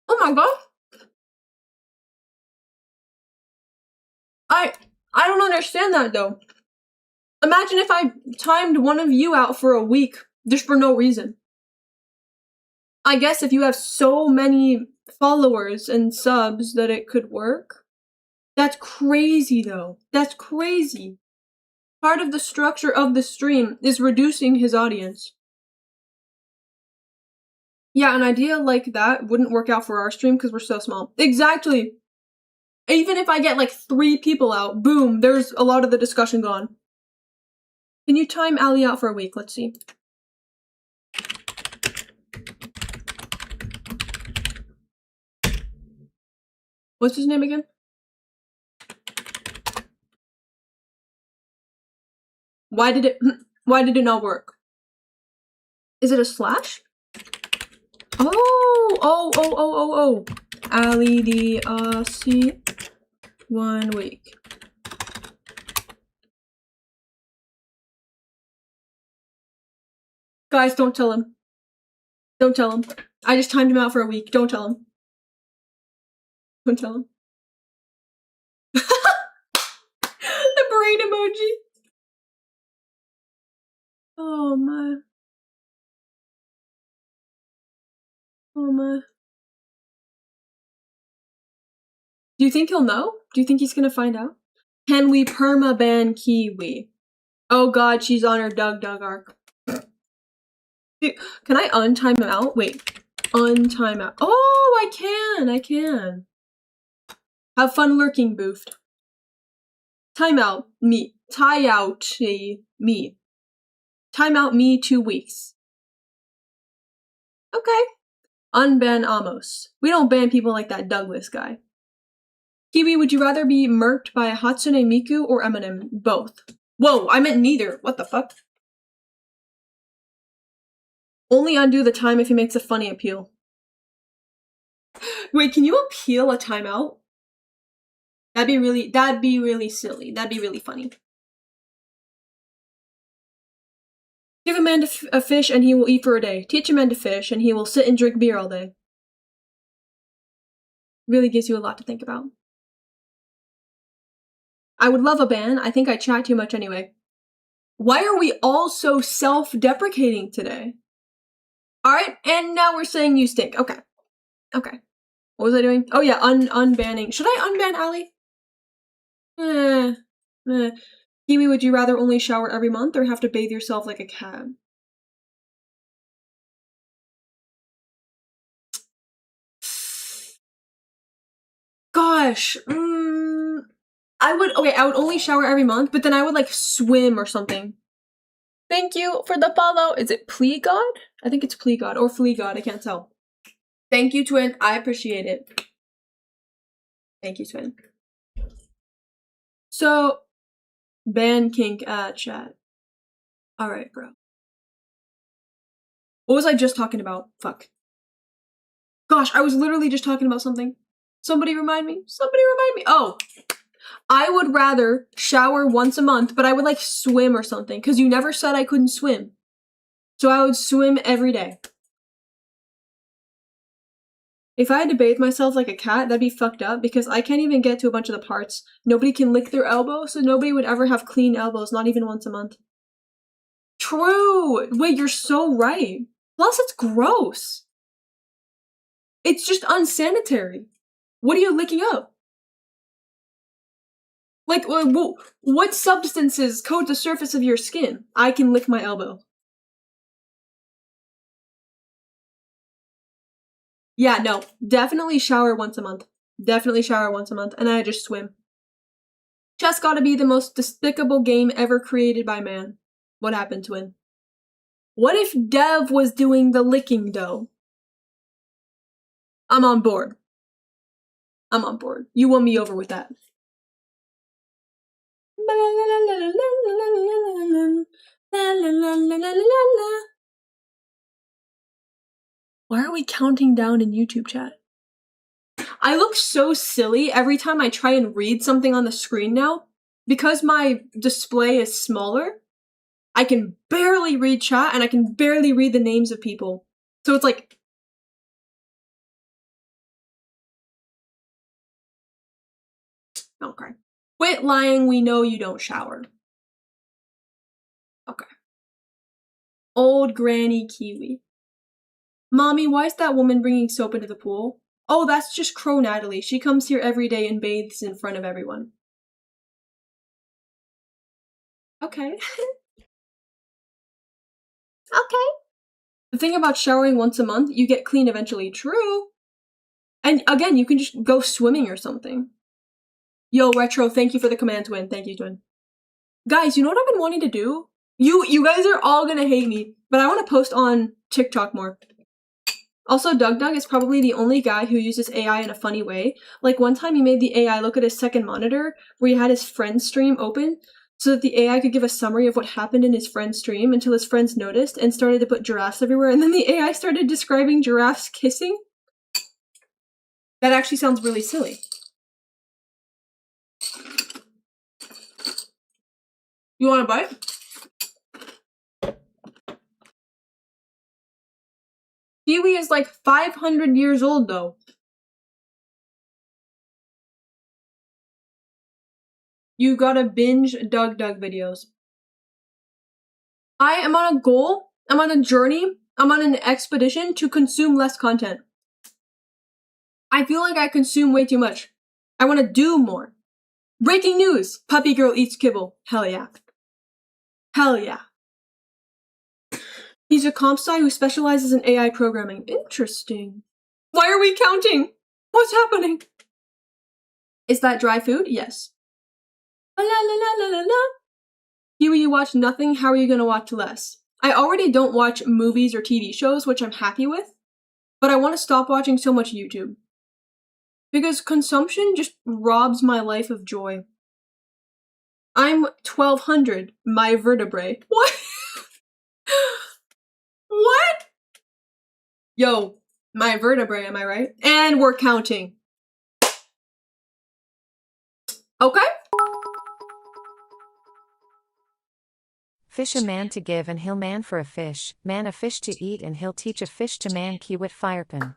Oh my god. I don't understand that though. Imagine if I timed one of you out for a week just for no reason. I guess if you have so many followers and subs that it could work. That's crazy though. That's crazy. Part of the structure of the stream is reducing his audience. Yeah, an idea like that wouldn't work out for our stream because we're so small. Exactly. Even if I get like 3 people out, boom, there's a lot of the discussion gone. Can you time Ali out for a week? Let's see. What's his name again? Why did it not work? Is it a slash? Oh. Ali the Aussie 1 week. Guys, don't tell him. Don't tell him. I just timed him out for a week. Don't tell him. Don't tell him. The brain emoji. Oh my. Oh my. Do you think he'll know? Do you think he's gonna find out? Can we perma-ban Kiwi? Oh god, she's on her Doug arc. Dude, can I untime him out? Wait. Untime out. Oh, I can. Have fun lurking, Boofed. Time out me. Tie out me. Time out me 2 weeks. Okay. Unban Amos. We don't ban people like that Douglas guy. Kiwi, would you rather be murked by Hatsune Miku or Eminem? Both. Whoa, I meant neither. What the fuck? Only undo the time if he makes a funny appeal. Wait, can you appeal a timeout? That'd be really silly. That'd be really funny. Give a man a fish and he will eat for a day. Teach a man to fish and he will sit and drink beer all day. Really gives you a lot to think about. I would love a ban. I think I chat too much anyway. Why are we all so self-deprecating today? Alright, and now we're saying you stink. Okay. What was I doing? Oh yeah, unbanning. Should I unban Ali? Kiwi, would you rather only shower every month or have to bathe yourself like a cat? Gosh, I would only shower every month, but then I would like swim or something. Thank you for the follow. Is it Plea God? I think it's Plea God or Flea God, I can't tell. Thank you, Twin. I appreciate it. Thank you, Twin. So, ban kink chat. Alright, bro. What was I just talking about? Fuck. Gosh, I was literally just talking about something. Somebody remind me. Oh, I would rather shower once a month, but I would like swim or something, because you never said I couldn't swim. So I would swim every day. If I had to bathe myself like a cat, that'd be fucked up, because I can't even get to a bunch of the parts. Nobody can lick their elbow, so nobody would ever have clean elbows, not even once a month. True! Wait, you're so right. Plus, it's gross. It's just unsanitary. What are you licking up? Like, what substances coat the surface of your skin? I can lick my elbow. Yeah, no. Definitely shower once a month. And I just swim. Chess gotta be the most despicable game ever created by man. What happened, Twin? What if Dev was doing the licking, though? I'm on board. You won me over with that. Why are we counting down in YouTube chat? I look so silly every time I try and read something on the screen now. Because my display is smaller, I can barely read chat and I can barely read the names of people. So it's like... Okay. Quit lying, we know you don't shower. Okay. Old Granny Kiwi. Mommy, why is that woman bringing soap into the pool? Oh, that's just Crow Natalie. She comes here every day and bathes in front of everyone. Okay. Okay. The thing about showering once a month, you get clean eventually. True. And again, you can just go swimming or something. Yo, Retro, thank you for the command, Twin. Thank you, Twin. Guys, you know what I've been wanting to do? You guys are all gonna hate me, but I want to post on TikTok more. Also, Doug is probably the only guy who uses AI in a funny way. Like, one time he made the AI look at his second monitor, where he had his friend's stream open, so that the AI could give a summary of what happened in his friend's stream until his friends noticed and started to put giraffes everywhere, and then the AI started describing giraffes kissing. That actually sounds really silly. You want a bite? Kiwi is like 500 years old, though. You gotta binge Doug videos. I am on a goal, I'm on a journey, I'm on an expedition to consume less content. I feel like I consume way too much. I want to do more. Breaking news! Puppy girl eats kibble. Hell yeah. Hell yeah. He's a comp sci who specializes in AI programming. Interesting. Why are we counting? What's happening? Is that dry food? Yes. La la la la la la. Kiwi, you watch nothing, how are you gonna watch less? I already don't watch movies or TV shows, which I'm happy with, but I want to stop watching so much YouTube. Because consumption just robs my life of joy. I'm 1200, my vertebrae. What? What? Yo, my vertebrae, am I right? And we're counting. Okay. Fish a man to give and he'll man for a fish, man a fish to eat and he'll teach a fish to man kiwit firepin.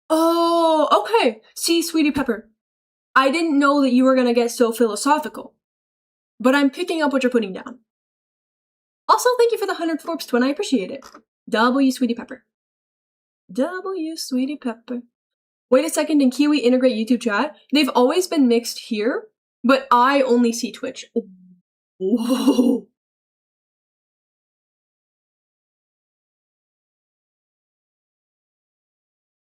Oh, okay. See, Sweetie Pepper. I didn't know that you were gonna get so philosophical. But I'm picking up what you're putting down. Also, thank you for the 100 Forbes twin. I appreciate it. W Sweetie Pepper. W Sweetie Pepper. Wait a second, did Kiwi integrate YouTube chat? They've always been mixed here, but I only see Twitch. Whoa.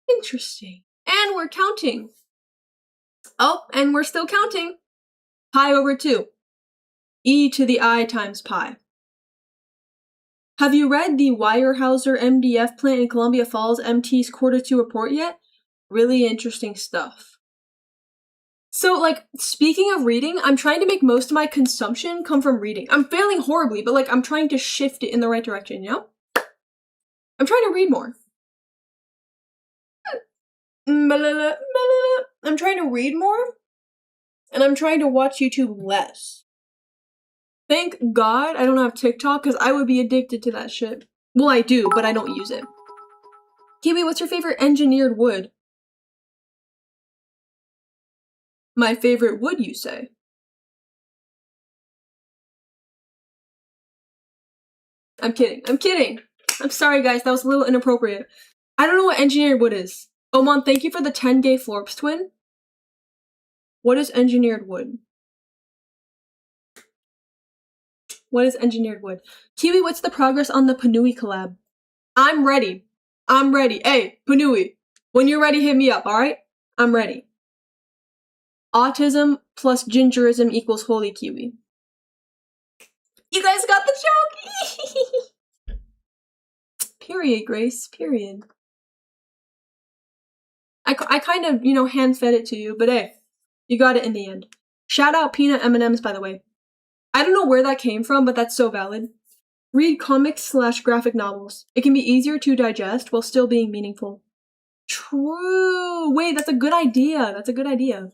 Interesting. And we're counting. Oh, and we're still counting. Pi over 2. E to the I times pi. Have you read the Weyerhaeuser MDF plant in Columbia Falls MT's Q2 report yet? Really interesting stuff. So, like, speaking of reading, I'm trying to make most of my consumption come from reading. I'm failing horribly, but, like, I'm trying to shift it in the right direction, you know? I'm trying to read more. I'm trying to read more, and I'm trying to watch YouTube less. Thank God I don't have TikTok, because I would be addicted to that shit. Well, I do, but I don't use it. Kiwi, what's your favorite engineered wood? My favorite wood, you say? I'm kidding. I'm kidding. I'm sorry, guys. That was a little inappropriate. I don't know what engineered wood is. Oman, thank you for the 10-day Florps twin. What is engineered wood? What is engineered wood? Kiwi, what's the progress on the Panui collab? I'm ready. I'm ready. Hey, Panui, when you're ready, hit me up, alright? I'm ready. Autism plus gingerism equals holy Kiwi. You guys got the joke! Period, Grace. Period. I kind of, you know, hand-fed it to you, but hey, you got it in the end. Shout out peanut M&Ms, by the way. I don't know where that came from, but that's so valid. Read comics/graphic novels. It can be easier to digest while still being meaningful. True! Wait, that's a good idea. That's a good idea.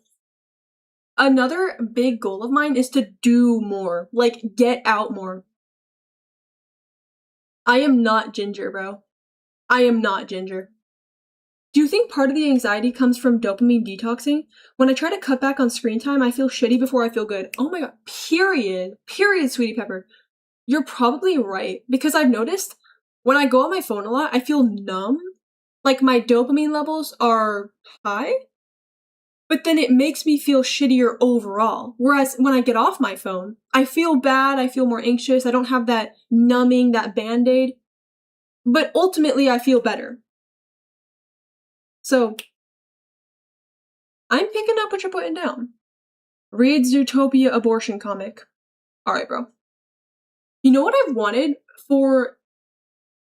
Another big goal of mine is to do more. Like, get out more. I am not ginger, bro. I am not ginger. Do you think part of the anxiety comes from dopamine detoxing? When I try to cut back on screen time, I feel shitty before I feel good. Oh my god. Period. Period, Sweetie Pepper. You're probably right. Because I've noticed when I go on my phone a lot, I feel numb. Like my dopamine levels are high. But then it makes me feel shittier overall. Whereas when I get off my phone, I feel bad, I feel more anxious, I don't have that numbing, that band-aid. But ultimately, I feel better. So, I'm picking up what you're putting down. Read Zootopia abortion comic. Alright, bro. You know what I've wanted for,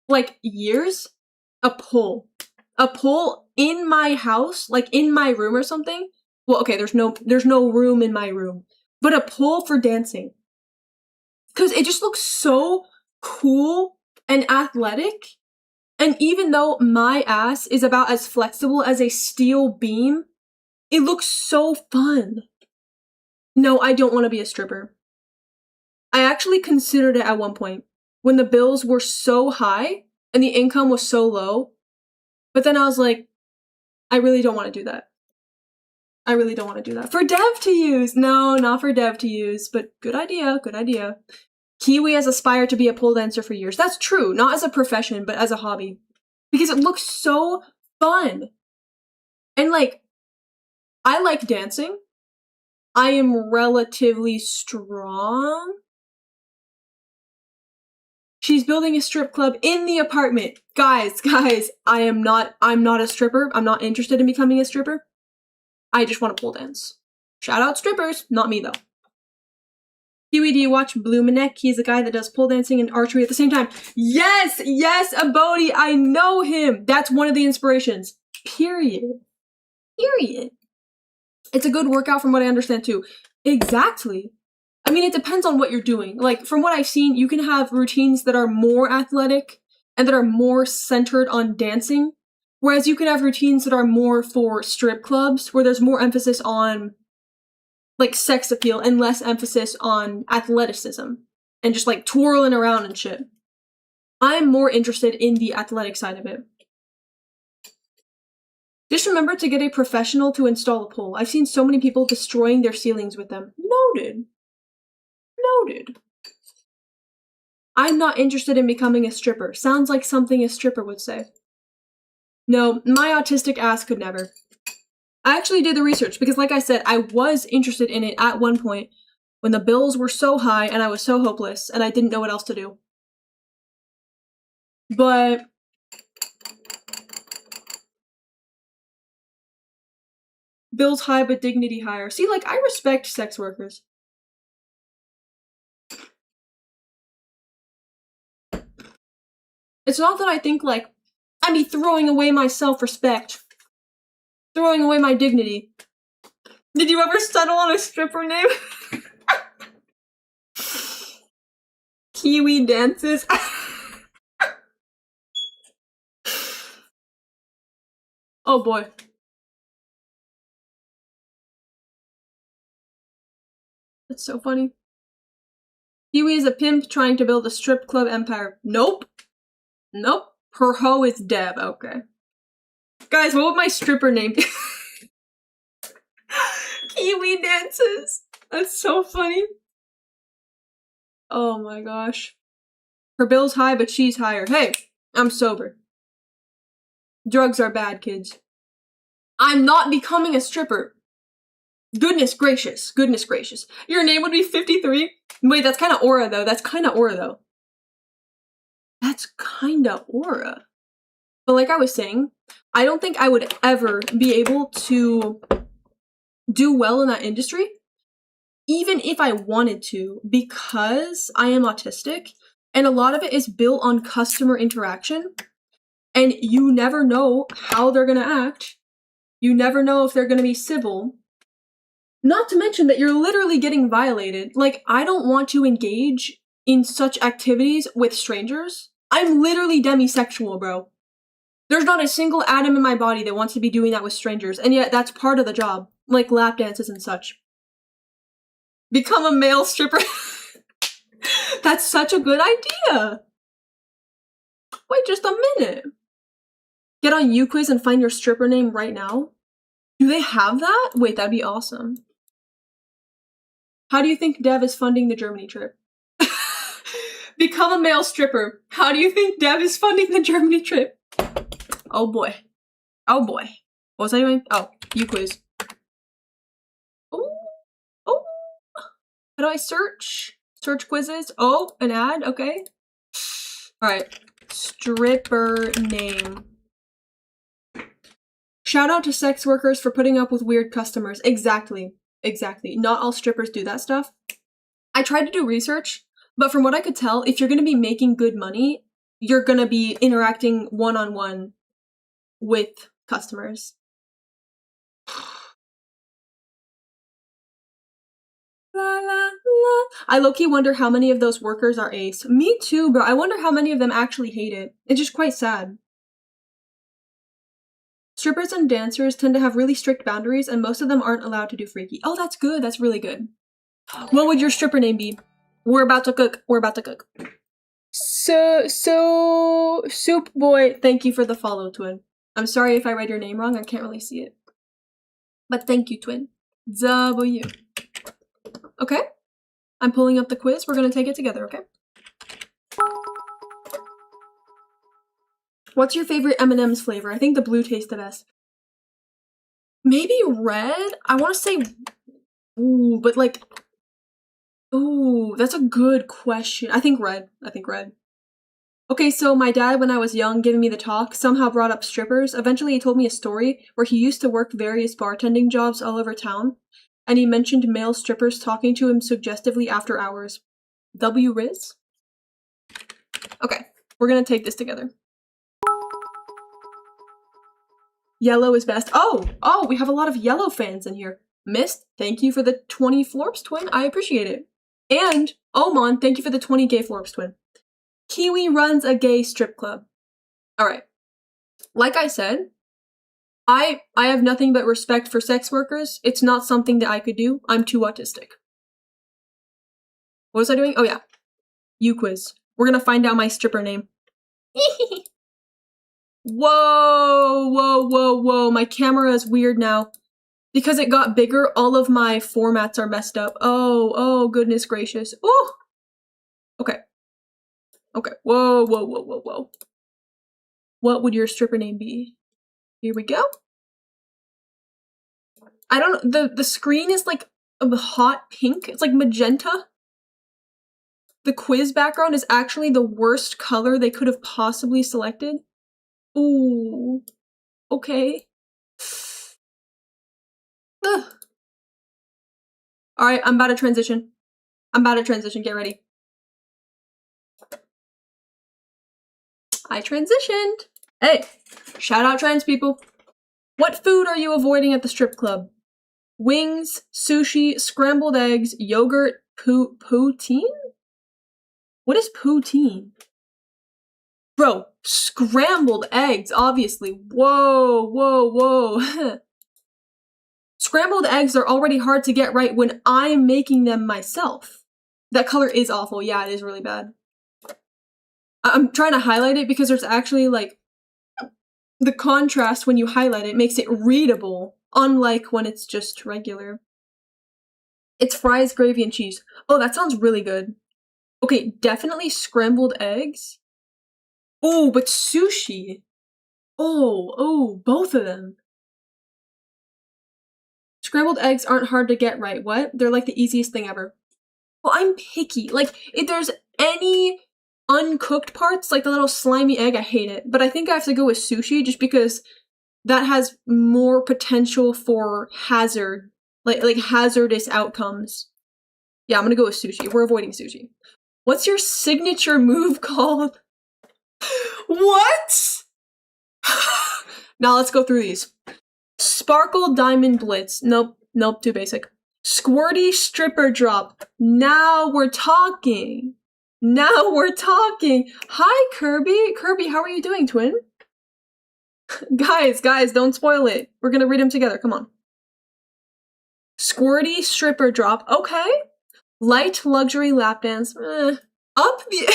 like, years? A pole. A pole in my house, like in my room or something. Well, okay, there's no room in my room. But a pole for dancing. Because it just looks so cool and athletic. And even though my ass is about as flexible as a steel beam, it looks so fun. No, I don't want to be a stripper. I actually considered it at one point, when the bills were so high and the income was so low. But then I was like, I really don't want to do that. I really don't want to do that. For dev to use! No, not for dev to use, but good idea, good idea. Kiwi has aspired to be a pole dancer for years. That's true, not as a profession, but as a hobby. Because it looks so fun. And like, I like dancing. I am relatively strong. She's building a strip club in the apartment. Guys, I'm not a stripper. I'm not interested in becoming a stripper. I just want to pole dance. Shout out strippers, not me though. Kiwi, do you watch Blumenek? He's the guy that does pole dancing and archery at the same time. Yes, Abodi, I know him. That's one of the inspirations. Period. It's a good workout from what I understand too. Exactly. I mean, it depends on what you're doing. Like, from what I've seen, you can have routines that are more athletic and that are more centered on dancing, whereas you can have routines that are more for strip clubs, where there's more emphasis on, like, sex appeal and less emphasis on athleticism and just, like, twirling around and shit. I'm more interested in the athletic side of it. Just remember to get a professional to install a pole. I've seen so many people destroying their ceilings with them. Noted. Noted. I'm not interested in becoming a stripper. Sounds like something a stripper would say. No, my autistic ass could never. I actually did the research because, like I said, I was interested in it at one point when the bills were so high and I was so hopeless and I didn't know what else to do. But bills high but dignity higher. See, like, I respect sex workers. It's not that I think, like, I'd be throwing away my self-respect. Throwing away my dignity. Did you ever settle on a stripper name? Kiwi dances. Oh boy. That's so funny. Kiwi is a pimp trying to build a strip club empire. Nope. Nope. Her hoe is Deb. Okay. Guys, what would my stripper name be? Kiwi dances. That's so funny. Oh my gosh. Her bill's high, but she's higher. Hey, I'm sober. Drugs are bad, kids. I'm not becoming a stripper. Goodness gracious. Goodness gracious. Your name would be 53? Wait, that's kind of aura, though. That's kind of aura, though. That's kind of aura. But like I was saying, I don't think I would ever be able to do well in that industry, even if I wanted to, because I am autistic, and a lot of it is built on customer interaction, and you never know how they're gonna act. You never know if they're gonna be civil. Not to mention that you're literally getting violated. Like, I don't want to engage in such activities with strangers. I'm literally demisexual, bro. There's not a single atom in my body that wants to be doing that with strangers, and yet that's part of the job, like lap dances and such. Become a male stripper. That's such a good idea. Wait just a minute. Get on UQuiz and find your stripper name right now. Do they have that? Wait, that'd be awesome. How do you think Dev is funding the Germany trip? Become a male stripper. How do you think Dev is funding the Germany trip? Oh boy. Oh boy. What was I doing? Oh, UQuiz. Oh. Oh. How do I search? Search quizzes. Oh, an ad. Okay. Alright. Stripper name. Shout out to sex workers for putting up with weird customers. Exactly. Exactly. Not all strippers do that stuff. I tried to do research, but from what I could tell, if you're going to be making good money, you're going to be interacting one-on-one with customers. La, la, la. I low-key wonder how many of those workers are ace. Me too, bro. I wonder how many of them actually hate it. It's just quite sad. Strippers and dancers tend to have really strict boundaries, and most of them aren't allowed to do freaky. Oh, that's good. That's really good. What would your stripper name be? We're about to cook. We're about to cook. So, Soup Boy, thank you for the follow, Twin. I'm sorry if I read your name wrong. I can't really see it. But thank you, Twin. W. Okay. I'm pulling up the quiz. We're going to take it together, okay? What's your favorite M&M's flavor? I think the blue tastes the best. Maybe red? I want to say... Ooh, but like... Ooh, that's a good question. I think red. I think red. Okay, so my dad, when I was young, giving me the talk, somehow brought up strippers. Eventually, he told me a story where he used to work various bartending jobs all over town, and he mentioned male strippers talking to him suggestively after hours. W. Riz? Okay, we're gonna take this together. Yellow is best. Oh, we have a lot of yellow fans in here. Mist, thank you for the 20 Florps, Twin. I appreciate it. And Oman, thank you for the 20 gay Florps, Twin. Kiwi runs a gay strip club. Alright. Like I said, I have nothing but respect for sex workers. It's not something that I could do. I'm too autistic. What was I doing? Oh yeah. UQuiz. We're gonna find out my stripper name. Whoa, whoa, whoa, whoa. My camera is weird now. Because it got bigger, all of my formats are messed up. Oh, goodness gracious. Oh! Okay. Okay. Whoa, whoa, whoa, whoa, whoa. What would your stripper name be? Here we go. I don't know. The screen is like a hot pink. It's like magenta. The quiz background is actually the worst color they could have possibly selected. Ooh. Okay. Ugh. Alright, I'm about to transition. Get ready. I transitioned. Hey, shout out trans people. What food are you avoiding at the strip club? Wings, sushi, scrambled eggs, yogurt, poutine? What is poutine? Bro, scrambled eggs, obviously. Whoa, whoa, whoa. Scrambled eggs are already hard to get right when I'm making them myself. That color is awful. Yeah, it is really bad. I'm trying to highlight it because there's actually, like, the contrast when you highlight it makes it readable, unlike when it's just regular. It's fries, gravy, and cheese. Oh, that sounds really good. Okay, definitely scrambled eggs. Oh, but sushi. Oh, both of them. Scrambled eggs aren't hard to get right. What? They're like the easiest thing ever. Well, I'm picky. Like, if there's any uncooked parts, like the little slimy egg, I hate it. But I think I have to go with sushi just because that has more potential for hazard, like hazardous outcomes. Yeah, I'm gonna go with sushi. We're avoiding sushi. What's your signature move called? What? Now let's go through these. Sparkle Diamond Blitz. Nope, too basic. Squirty Stripper Drop. Now we're talking. Hi, Kirby. Kirby, how are you doing, twin? Guys, don't spoil it. We're gonna read them together. Come on. Squirty Stripper Drop. Okay. Light Luxury Lap Dance. Up the...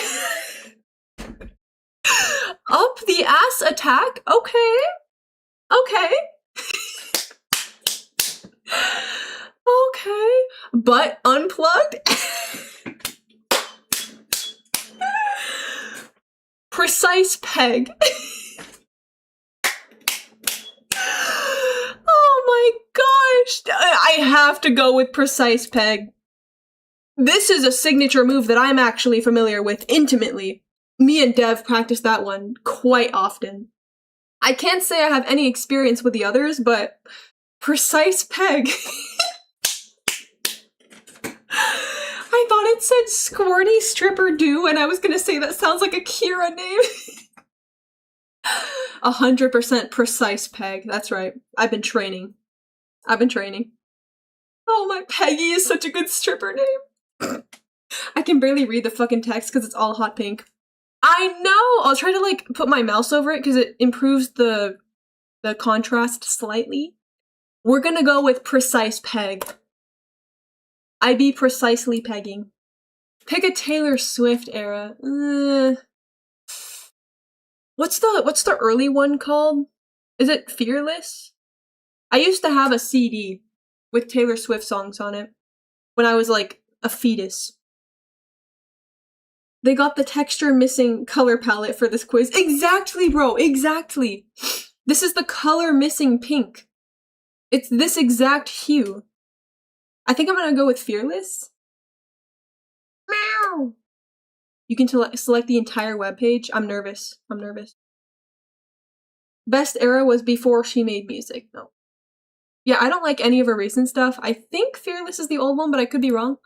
Up the Ass Attack. Okay. Okay. Butt Unplugged. Precise Peg. Oh my gosh. I have to go with Precise Peg. This is a signature move that I'm actually familiar with intimately. Me and Dev practice that one quite often. I can't say I have any experience with the others, but Precise Peg. I thought it said Squirty Stripper Do, and I was gonna say that sounds like a Kira name. 100% Precise Peg. That's right. I've been training. Oh, my Peggy is such a good stripper name. I can barely read the fucking text because it's all hot pink. I know! I'll try to, like, put my mouse over it because it improves the contrast slightly. We're gonna go with Precise Peg. I be precisely pegging. Pick a Taylor Swift era. What's the early one called? Is it Fearless? I used to have a CD with Taylor Swift songs on it when I was like a fetus. They got the texture missing color palette for this quiz. Exactly, bro, exactly. This is the color missing pink. It's this exact hue. I think I'm gonna go with Fearless. Meow! You can select the entire webpage. I'm nervous. Best era was before she made music. No. Yeah, I don't like any of her recent stuff. I think Fearless is the old one, but I could be wrong.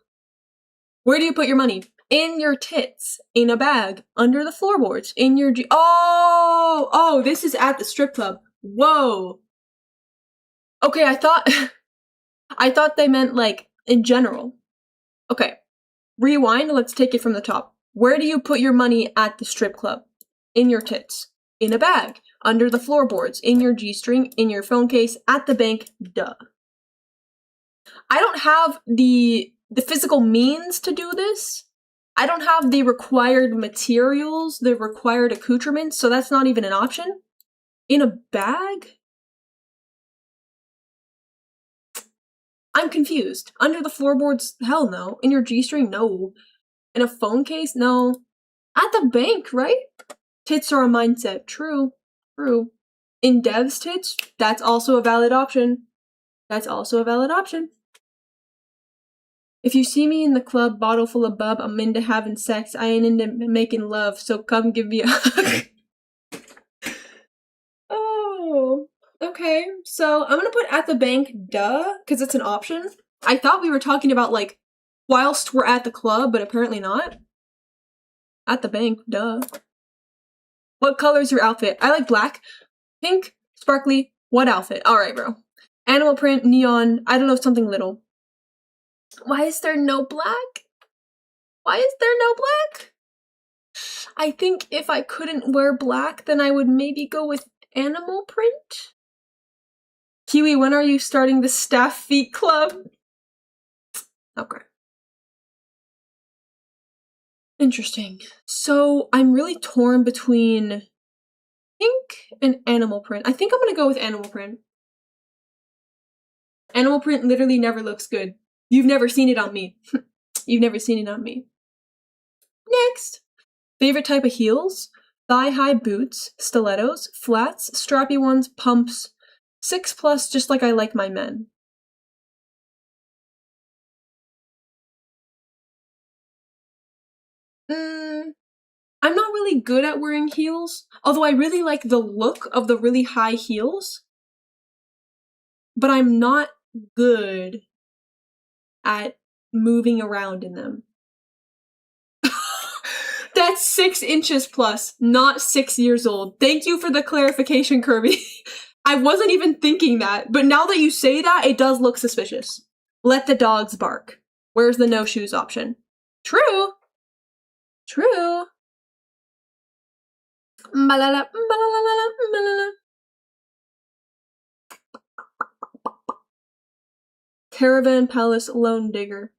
Where do you put your money? In your tits. In a bag. Under the floorboards. In your Oh, this is at the strip club. Whoa. Okay, I thought they meant, like, in general. Okay. Rewind, let's take it from the top. Where do you put your money at the strip club? In your tits. In a bag. Under the floorboards. In your G-string. In your phone case. At the bank. Duh. I don't have the physical means to do this. I don't have the required materials, the required accoutrements, so that's not even an option. In a bag? I'm confused. Under the floorboards? Hell no. In your G-string? No. In a phone case? No. At the bank, right? Tits are a mindset. True. True. In Dev's tits? That's also a valid option. That's also a valid option. If you see me in the club, bottle full of bub, I'm into having sex. I ain't into making love, so come give me a hug. Oh, okay. So I'm gonna put at the bank, duh, because it's an option. I thought we were talking about, like, whilst we're at the club, but apparently not. At the bank, duh. What color's your outfit? I like black. Pink, sparkly, what outfit? Alright, bro. Animal print, neon, I don't know, something little. Why is there no black? Why is there no black? I think if I couldn't wear black, then I would maybe go with animal print? Kiwi, when are you starting the staff feet club? Okay. Interesting. So I'm really torn between pink and animal print. I think I'm gonna go with animal print. Animal print literally never looks good. You've never seen it on me. You've never seen it on me. Next. Favorite type of heels? Thigh-high boots, stilettos, flats, strappy ones, pumps. 6+, just like I like my men. I'm not really good at wearing heels, although I really like the look of the really high heels. But I'm not good at moving around in them. That's 6 inches plus, not 6 years old. Thank you for the clarification, Kirby. I wasn't even thinking that, but now that you say that, it does look suspicious. Let the dogs bark. Where's the no shoes option? True. True. Malala, malala, malala. Caravan Palace Lone Digger.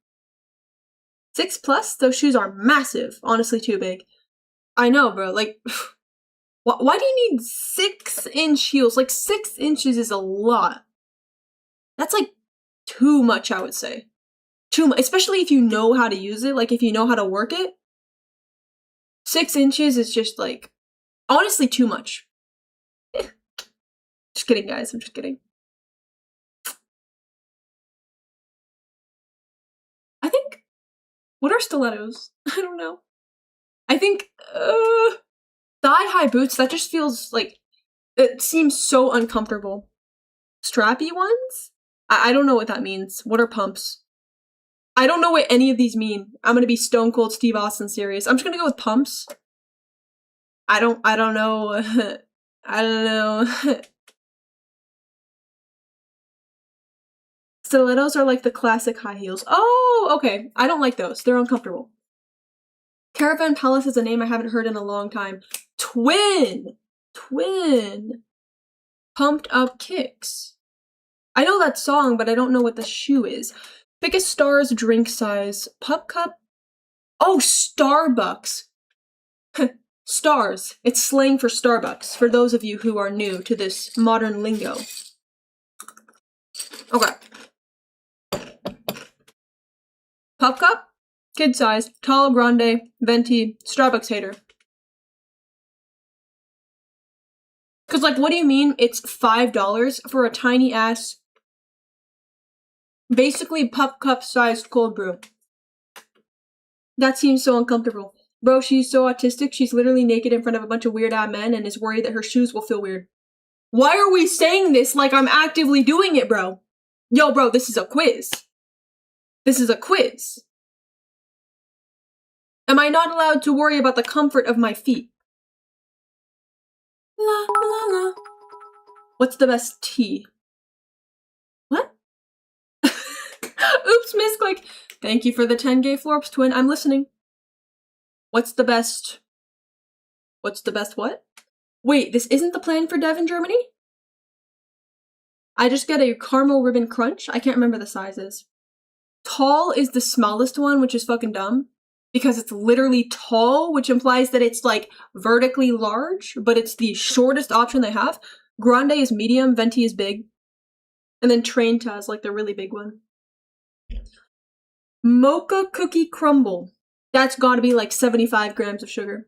6+? Those shoes are massive. Honestly, too big. I know, bro. Like, why do you need 6-inch heels? Like, 6 inches is a lot. That's, like, too much, I would say. Too much. Especially if you know how to use it. Like, if you know how to work it. 6 inches is just, like, honestly, too much. Just kidding, guys. I'm just kidding. I think... What are stilettos? I don't know. I think, thigh-high boots, that just feels like, it seems so uncomfortable. Strappy ones? I don't know what that means. What are pumps? I don't know what any of these mean. I'm gonna be Stone Cold Steve Austin serious. I'm just gonna go with pumps. I don't know. I don't know. Stilettos are like the classic high heels. Oh, okay. I don't like those. They're uncomfortable. Caravan Palace is a name I haven't heard in a long time. Twin! Twin! Pumped Up Kicks. I know that song, but I don't know what the shoe is. Pick a star's drink size. Pup cup? Oh, Starbucks! Stars. It's slang for Starbucks, for those of you who are new to this modern lingo. Okay. Pup cup? Kid size. Tall, grande, venti, Starbucks hater. Cause like, what do you mean it's $5 for a tiny ass, basically pup cup sized cold brew? That seems so uncomfortable. Bro, she's so autistic, she's literally naked in front of a bunch of weird-ass men and is worried that her shoes will feel weird. Why are we saying this like I'm actively doing it, bro? Yo, bro, this is a quiz. This is a quiz. Am I not allowed to worry about the comfort of my feet? La la la. What's the best tea? What? Oops, misclick. Thank you for the 10 gay florps, twin. I'm listening. What's the best what? Wait, this isn't the plan for Dev in Germany? I just get a caramel ribbon crunch? I can't remember the sizes. Tall is the smallest one, which is fucking dumb. Because it's literally tall, which implies that it's, like, vertically large, but it's the shortest option they have. Grande is medium, venti is big. And then Trenta is like the really big one. Mocha cookie crumble. That's gotta be like 75 grams of sugar.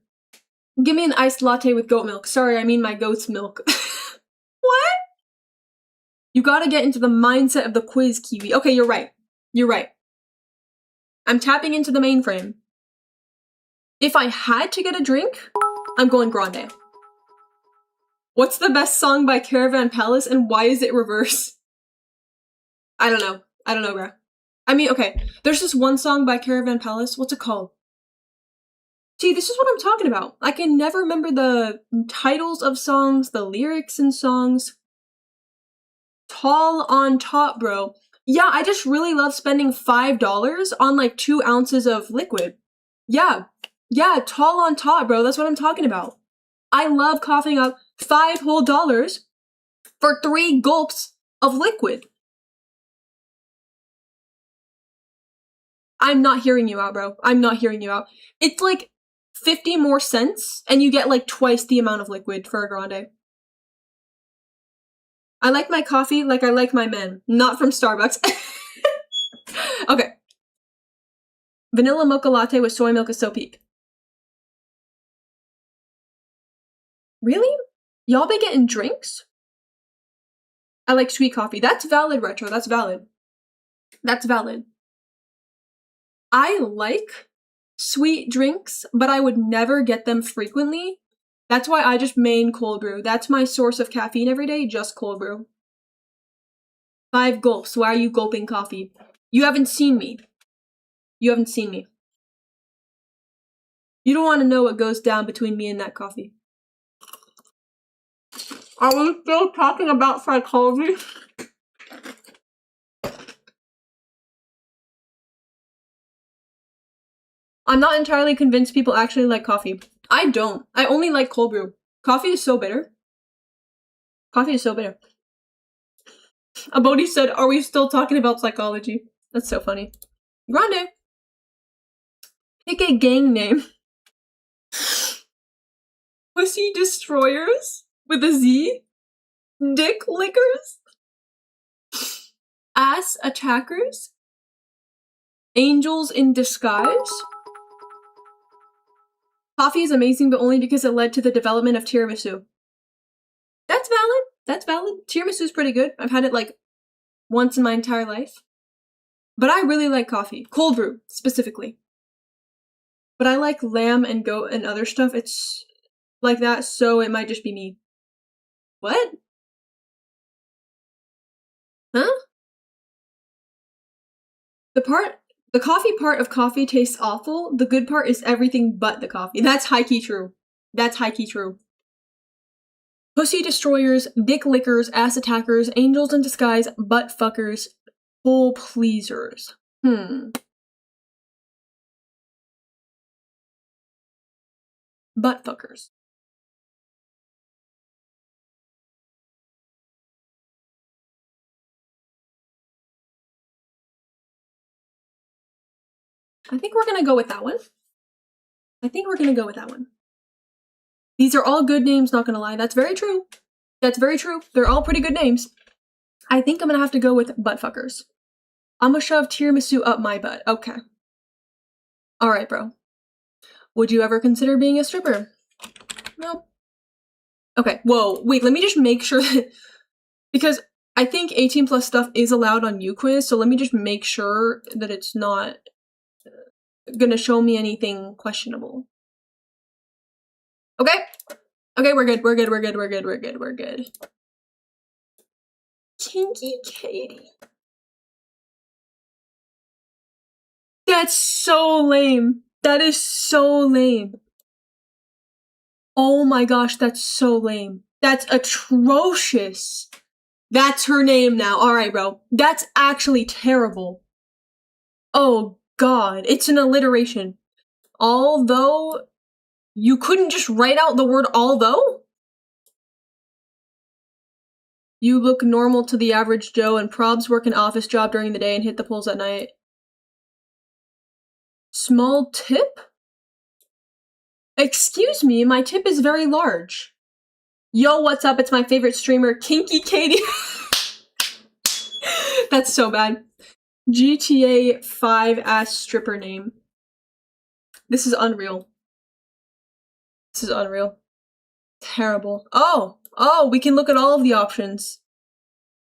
Give me an iced latte with goat milk. Sorry, I mean my goat's milk. What? You gotta get into the mindset of the quiz, Kiwi. Okay, you're right. You're right. I'm tapping into the mainframe. If I had to get a drink, I'm going grande. What's the best song by Caravan Palace and why is it reverse? I don't know. I don't know, bro. I mean, okay, there's this one song by Caravan Palace. What's it called? See, this is what I'm talking about. I can never remember the titles of songs, the lyrics in songs. Tall on top, bro. Yeah, I just really love spending $5 on like 2 ounces of liquid. Yeah, tall on top, bro. That's what I'm talking about. I love coughing up $5 whole for 3 gulps of liquid. I'm not hearing you out, bro. I'm not hearing you out. It's like 50 more cents, and you get like twice the amount of liquid for a grande. I like my coffee like I like my men, not from Starbucks. Okay. Vanilla mocha latte with soy milk is so peak. Really? Y'all be getting drinks? I like sweet coffee. That's valid, Retro. That's valid. That's valid. I like sweet drinks, but I would never get them frequently. That's why I just main cold brew. That's my source of caffeine every day, just cold brew. 5 gulps. Why are you gulping coffee? You haven't seen me. You haven't seen me. You don't want to know what goes down between me and that coffee. Are we still talking about psychology? I'm not entirely convinced people actually like coffee. I don't. I only like cold brew. Coffee is so bitter. Coffee is so bitter. Abodi said, are we still talking about psychology? That's so funny. Grande. Pick a gang name. Pussy Destroyers? With a Z? Dick Lickers? Ass Attackers? Angels in Disguise? Coffee is amazing, but only because it led to the development of tiramisu. That's valid. That's valid. Tiramisu is pretty good. I've had it like once in my entire life. But I really like coffee. Cold brew, specifically. But I like lamb and goat and other stuff. It's like that, so it might just be me. What? Huh? The coffee part of coffee tastes awful. The good part is everything but the coffee. That's high-key true. That's high-key true. Pussy Destroyers, Dick Lickers, Ass Attackers, Angels in Disguise, Butt Fuckers, Full Pleasers. Butt Fuckers. I think we're gonna go with that one. These are all good names, not gonna lie. That's very true. That's very true. They're all pretty good names. I think I'm gonna have to go with butt fuckers. I'm gonna shove tiramisu up my butt. Okay. Alright, bro. Would you ever consider being a stripper? No. Okay, whoa, wait, let me just make sure that... Because I think 18 plus stuff is allowed on UQuiz, so let me just make sure that it's not gonna show me anything questionable. Okay? Okay, we're good. Kinky Katie. That's so lame. That is so lame. Oh my gosh, that's so lame. That's atrocious. That's her name now. Alright, bro. That's actually terrible. Oh god, it's an alliteration. Although, you couldn't just write out the word although? You look normal to the average Joe, and probs work an office job during the day and hit the polls at night. Small tip? Excuse me, my tip is very large. Yo, what's up? It's my favorite streamer, Kinky Katie. That's so bad. GTA 5 ass stripper name. This is unreal. This is unreal. Terrible. Oh, we can look at all of the options.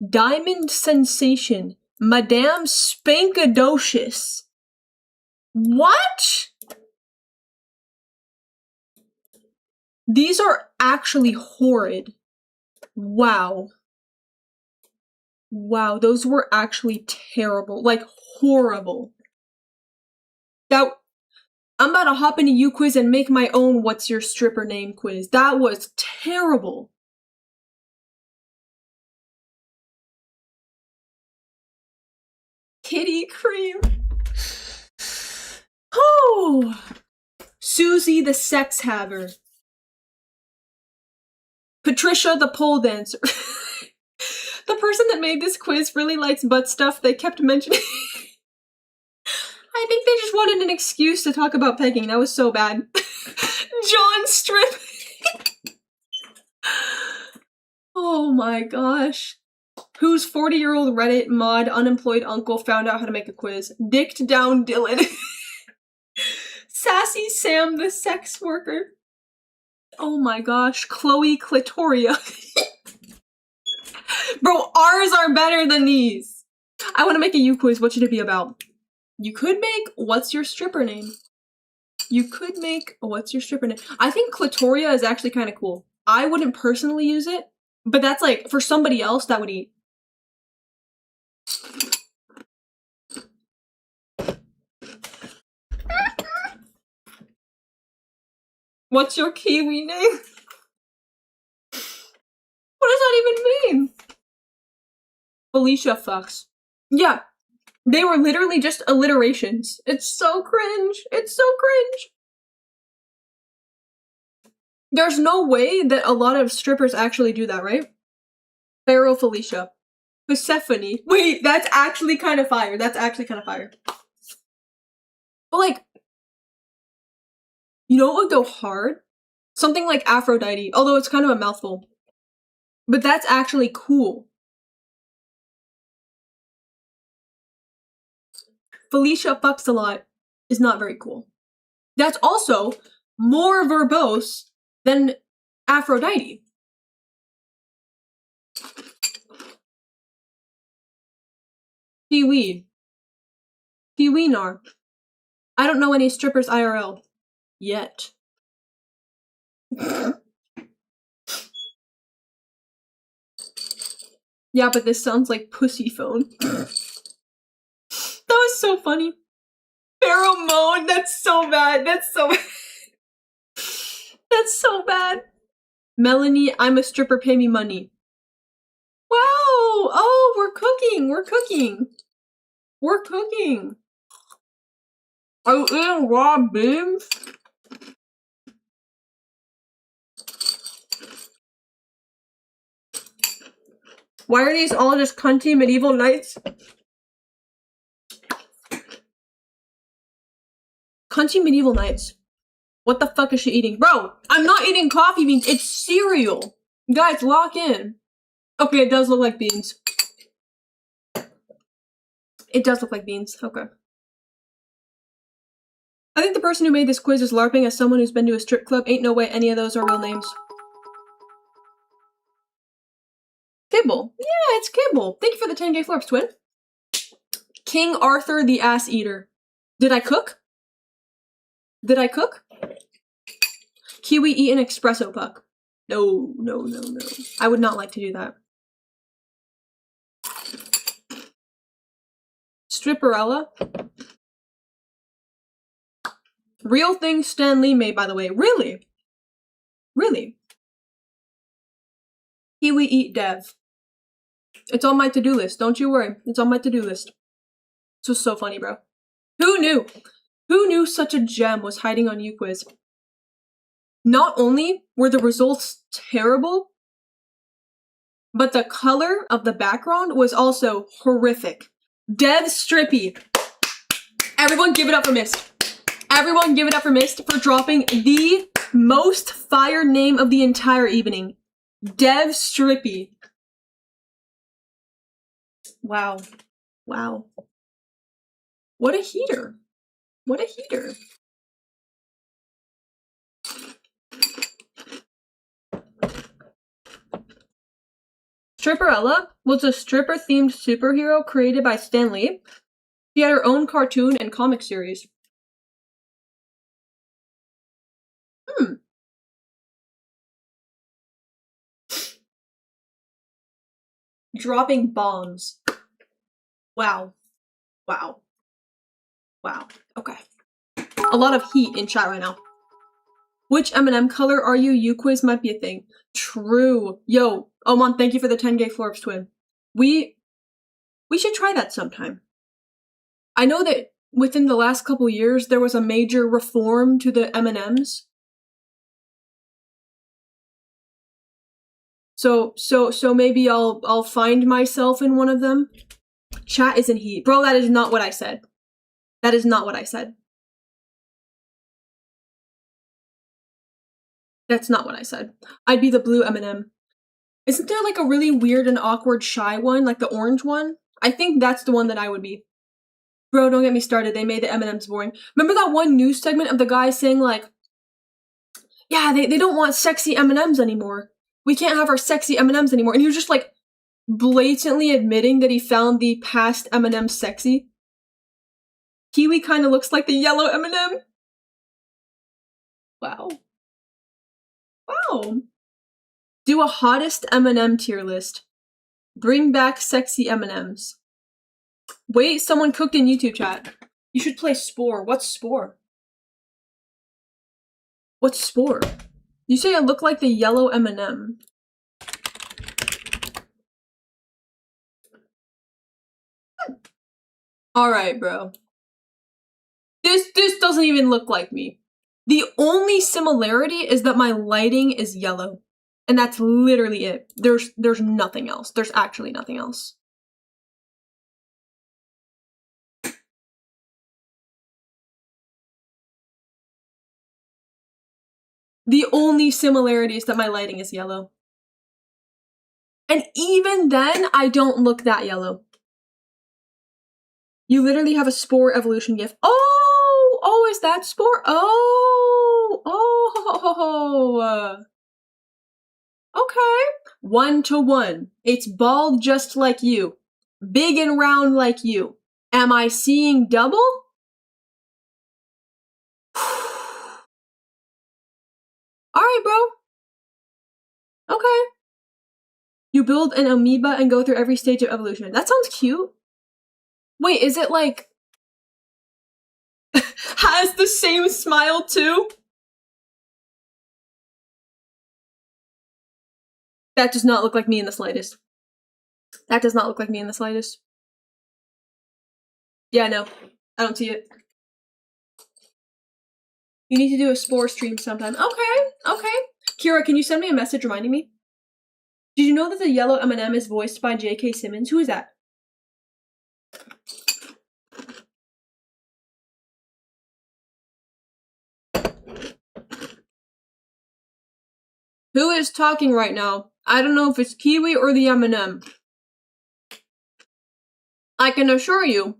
Diamond Sensation. Madame Spankadocious. What? These are actually horrid. Wow. Wow, those were actually terrible. Like, horrible. Now, I'm about to hop into YouQuiz and make my own what's your stripper name quiz. That was terrible. Kitty cream. Oh. Susie the sex haver. Patricia the pole dancer. The person that made this quiz really likes butt stuff. They kept mentioning. I think they just wanted an excuse to talk about pegging. That was so bad. John Strip. Oh my gosh. Whose 40-year-old Reddit mod unemployed uncle found out how to make a quiz? Dicked down Dylan. Sassy Sam the sex worker. Oh my gosh. Chloe Clitoria. Bro, ours are better than these. I want to make a U quiz. What should it be about? You could make what's your stripper name? You could make what's your stripper name? I think Clitoria is actually kind of cool. I wouldn't personally use it, but that's like for somebody else that would eat. What's your Kiwi name? What does that even mean? Felicia fucks. Yeah, they were literally just alliterations. It's so cringe. It's so cringe. There's no way that a lot of strippers actually do that, right? Pharaoh Felicia. Persephone. Wait, that's actually kind of fire. That's actually kind of fire. But like, you know what would go hard? Something like Aphrodite, although it's kind of a mouthful. But that's actually cool. Felicia fucks a lot is not very cool. That's also more verbose than Aphrodite. Kiwi. Kiwinar. I don't know any strippers IRL. Yet. Yeah, but this sounds like pussy phone. That was so funny. Pheromone, that's so bad. That's so bad. That's so bad. Melanie, I'm a stripper, pay me money. Wow! Oh, we're cooking! We're cooking! We're cooking! Are you eating raw beans? Why are these all just cunty medieval knights? Cunty medieval knights. What the fuck is she eating? Bro, I'm not eating coffee beans. It's cereal. Guys, lock in. Okay, it does look like beans. It does look like beans. Okay. I think the person who made this quiz is LARPing as someone who's been to a strip club. Ain't no way any of those are real names. Kibble. Yeah, it's Kibble. Thank you for the 10K florps, twin. King Arthur the Ass Eater. Did I cook? Did I cook? Kiwi eat an espresso puck. No, no, no, no. I would not like to do that. Stripperella. Real thing Stan Lee made, by the way. Really? Really? Kiwi eat dev. It's on my to-do list. Don't you worry. It's on my to-do list. This was so funny, bro. Who knew? Who knew such a gem was hiding on YouQuiz? Not only were the results terrible, but the color of the background was also horrific. Dev Strippy. Everyone give it up for Mist. Everyone give it up for Mist for dropping the most fire name of the entire evening. Dev Strippy. Wow. Wow. What a heater. What a heater. Stripperella was a stripper-themed superhero created by Stan Lee. She had her own cartoon and comic series. Dropping bombs. Wow. Wow. Wow. Okay. A lot of heat in chat right now. Which M&M color are you? You quiz might be a thing. True. Yo, Oman, thank you for the 10K Forbes twin. We should try that sometime. I know that within the last couple years there was a major reform to the M&Ms. So maybe I'll find myself in one of them. Chat is in heat. Bro, that is not what I said. That is not what I said. That's not what I said. I'd be the blue M&M. Isn't there like a really weird and awkward shy one, like the orange one? I think that's the one that I would be. Bro, don't get me started. They made the M&Ms boring. Remember that one news segment of the guy saying like, yeah, they don't want sexy M&Ms anymore. We can't have our sexy M&Ms anymore. And he was just like blatantly admitting that he found the past M&M sexy. Kiwi kind of looks like the yellow M&M. Wow. Wow. Do a hottest M&M tier list. Bring back sexy M&Ms. Wait, someone cooked in YouTube chat. You should play Spore. What's Spore? What's Spore? You say I look like the yellow M&M. Alright, bro. This doesn't even look like me. The only similarity is that my lighting is yellow. And that's literally it. There's nothing else. There's actually nothing else. The only similarity is that my lighting is yellow. And even then, I don't look that yellow. You literally have a Spore evolution gif. Oh, is that Spore? Okay. 1-to-1. It's bald just like you. Big and round like you. Am I seeing double? Alright, bro. Okay. You build an amoeba and go through every stage of evolution. That sounds cute. Wait, is it like... has the same smile too? That does not look like me in the slightest. That does not look like me in the slightest. Yeah, no. I don't see it. You need to do a Spore stream sometime. Okay. Kira, can you send me a message reminding me? Did you know that the yellow M&M is voiced by J.K. Simmons? Who is that? Who is talking right now? I don't know if it's Kiwi or the M&M. I can assure you,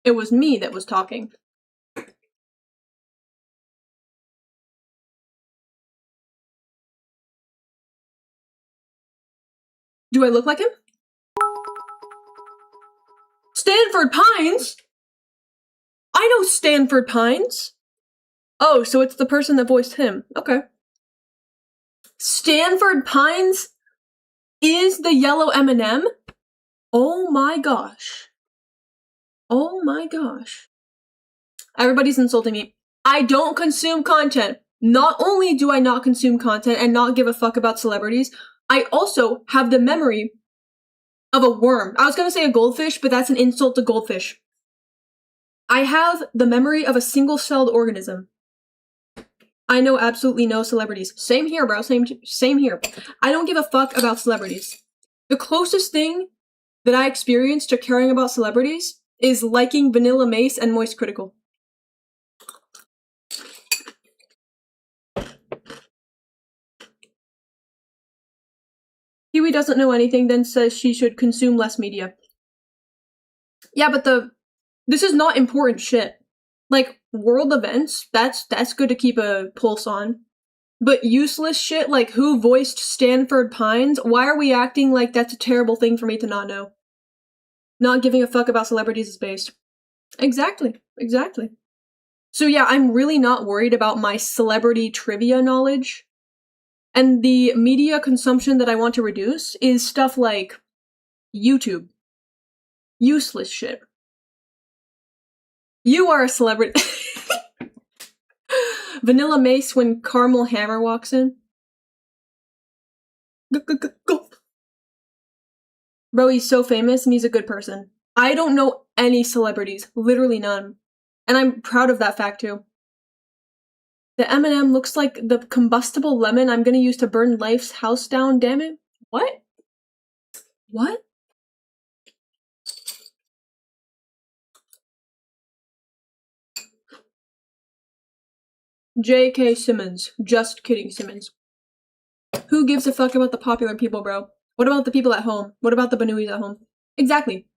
it was me that was talking. Do I look like him? Stanford Pines? I know Stanford Pines. Oh, so it's the person that voiced him. Okay. Stanford Pines is the yellow M&M? Oh my gosh. Oh my gosh. Everybody's insulting me. I don't consume content. Not only do I not consume content and not give a fuck about celebrities, I also have the memory of a worm. I was gonna say a goldfish, but that's an insult to goldfish. I have the memory of a single-celled organism. I know absolutely no celebrities. Same here, bro. Same here. I don't give a fuck about celebrities. The closest thing that I experienced to caring about celebrities is liking Vanilla Mace and Moist Critical. Kiwi doesn't know anything, then says she should consume less media. Yeah, but this is not important shit. Like, world events, that's good to keep a pulse on. But useless shit like who voiced Stanford Pines, why are we acting like that's a terrible thing for me to not know? Not giving a fuck about celebrities is based. Exactly. So yeah, I'm really not worried about my celebrity trivia knowledge. And the media consumption that I want to reduce is stuff like YouTube. Useless shit. You are a celebrity. Vanilla Mace when Caramel Hammer walks in. Go. Bro, he's so famous and he's a good person. I don't know any celebrities. Literally none. And I'm proud of that fact too. The M&M looks like the combustible lemon I'm gonna use to burn Life's house down, damn it. What? What? J.K. Simmons. Just kidding, Simmons. Who gives a fuck about the popular people, bro? What about the people at home? What about the Banuis at home? Exactly.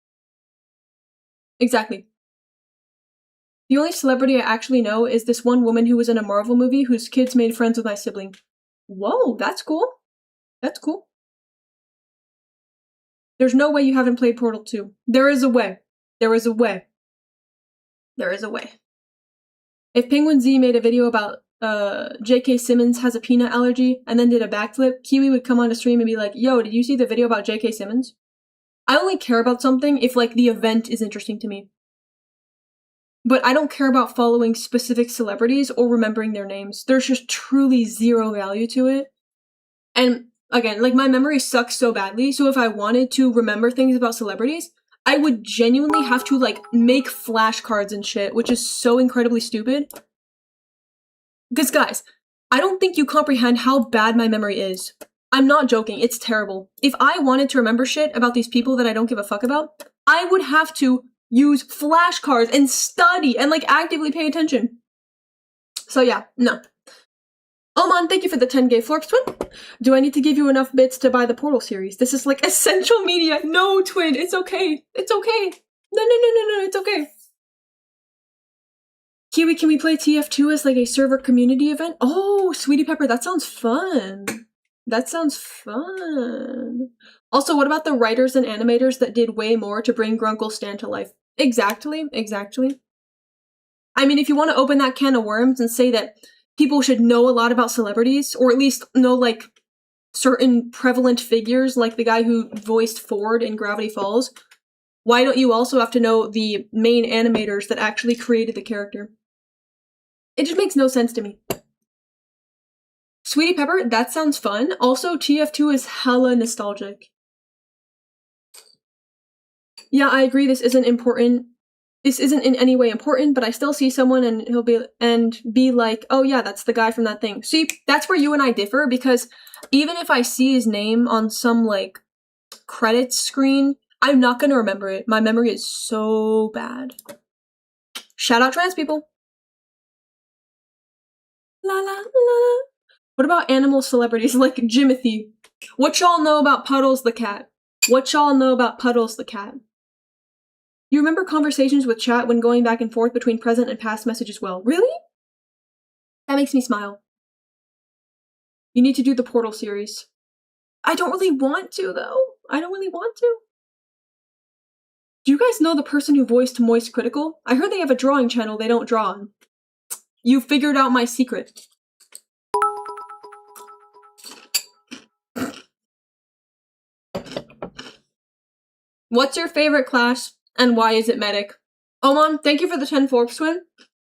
The only celebrity I actually know is this one woman who was in a Marvel movie whose kids made friends with my sibling. Whoa, that's cool. That's cool. There's no way you haven't played Portal 2. There is a way. If Penguin Z made a video about J.K. Simmons has a peanut allergy and then did a backflip, Kiwi would come on a stream and be like, yo, did you see the video about J.K. Simmons? I only care about something if, like, the event is interesting to me. But I don't care about following specific celebrities or remembering their names. There's just truly zero value to it. And, again, like, my memory sucks so badly, so if I wanted to remember things about celebrities, I would genuinely have to, like, make flashcards and shit, which is so incredibly stupid. Because, guys, I don't think you comprehend how bad my memory is. I'm not joking, it's terrible. If I wanted to remember shit about these people that I don't give a fuck about, I would have to use flashcards and study and, like, actively pay attention. So yeah, no. Oman, thank you for the 10K Florps, Twin. Do I need to give you enough bits to buy the Portal series? This is, like, essential media. No, Twin, it's okay. It's okay. No, it's okay. Kiwi, can we play TF2 as, like, a server community event? Oh, Sweetie Pepper, that sounds fun. Also, what about the writers and animators that did way more to bring Grunkle Stan to life? Exactly. I mean, if you want to open that can of worms and say that people should know a lot about celebrities, or at least know, like, certain prevalent figures, like the guy who voiced Ford in Gravity Falls, why don't you also have to know the main animators that actually created the character? It just makes no sense to me. Sweetie Pepper, that sounds fun. Also, TF2 is hella nostalgic. Yeah, I agree this isn't important. This isn't in any way important, but I still see someone and he'll be like, oh yeah, that's the guy from that thing. See, that's where you and I differ, because even if I see his name on some, like, credits screen, I'm not gonna remember it. My memory is so bad. Shout out trans people. La la la. What about animal celebrities like Jimothy? What y'all know about Puddles the cat? You remember conversations with chat when going back and forth between present and past messages well. Really? That makes me smile. You need to do the Portal series. I don't really want to, though. Do you guys know the person who voiced Moist Critical? I heard they have a drawing channel they don't draw on. You figured out my secret. What's your favorite class, and why is it medic? Oman, thank you for the 10 Forbes, Twin.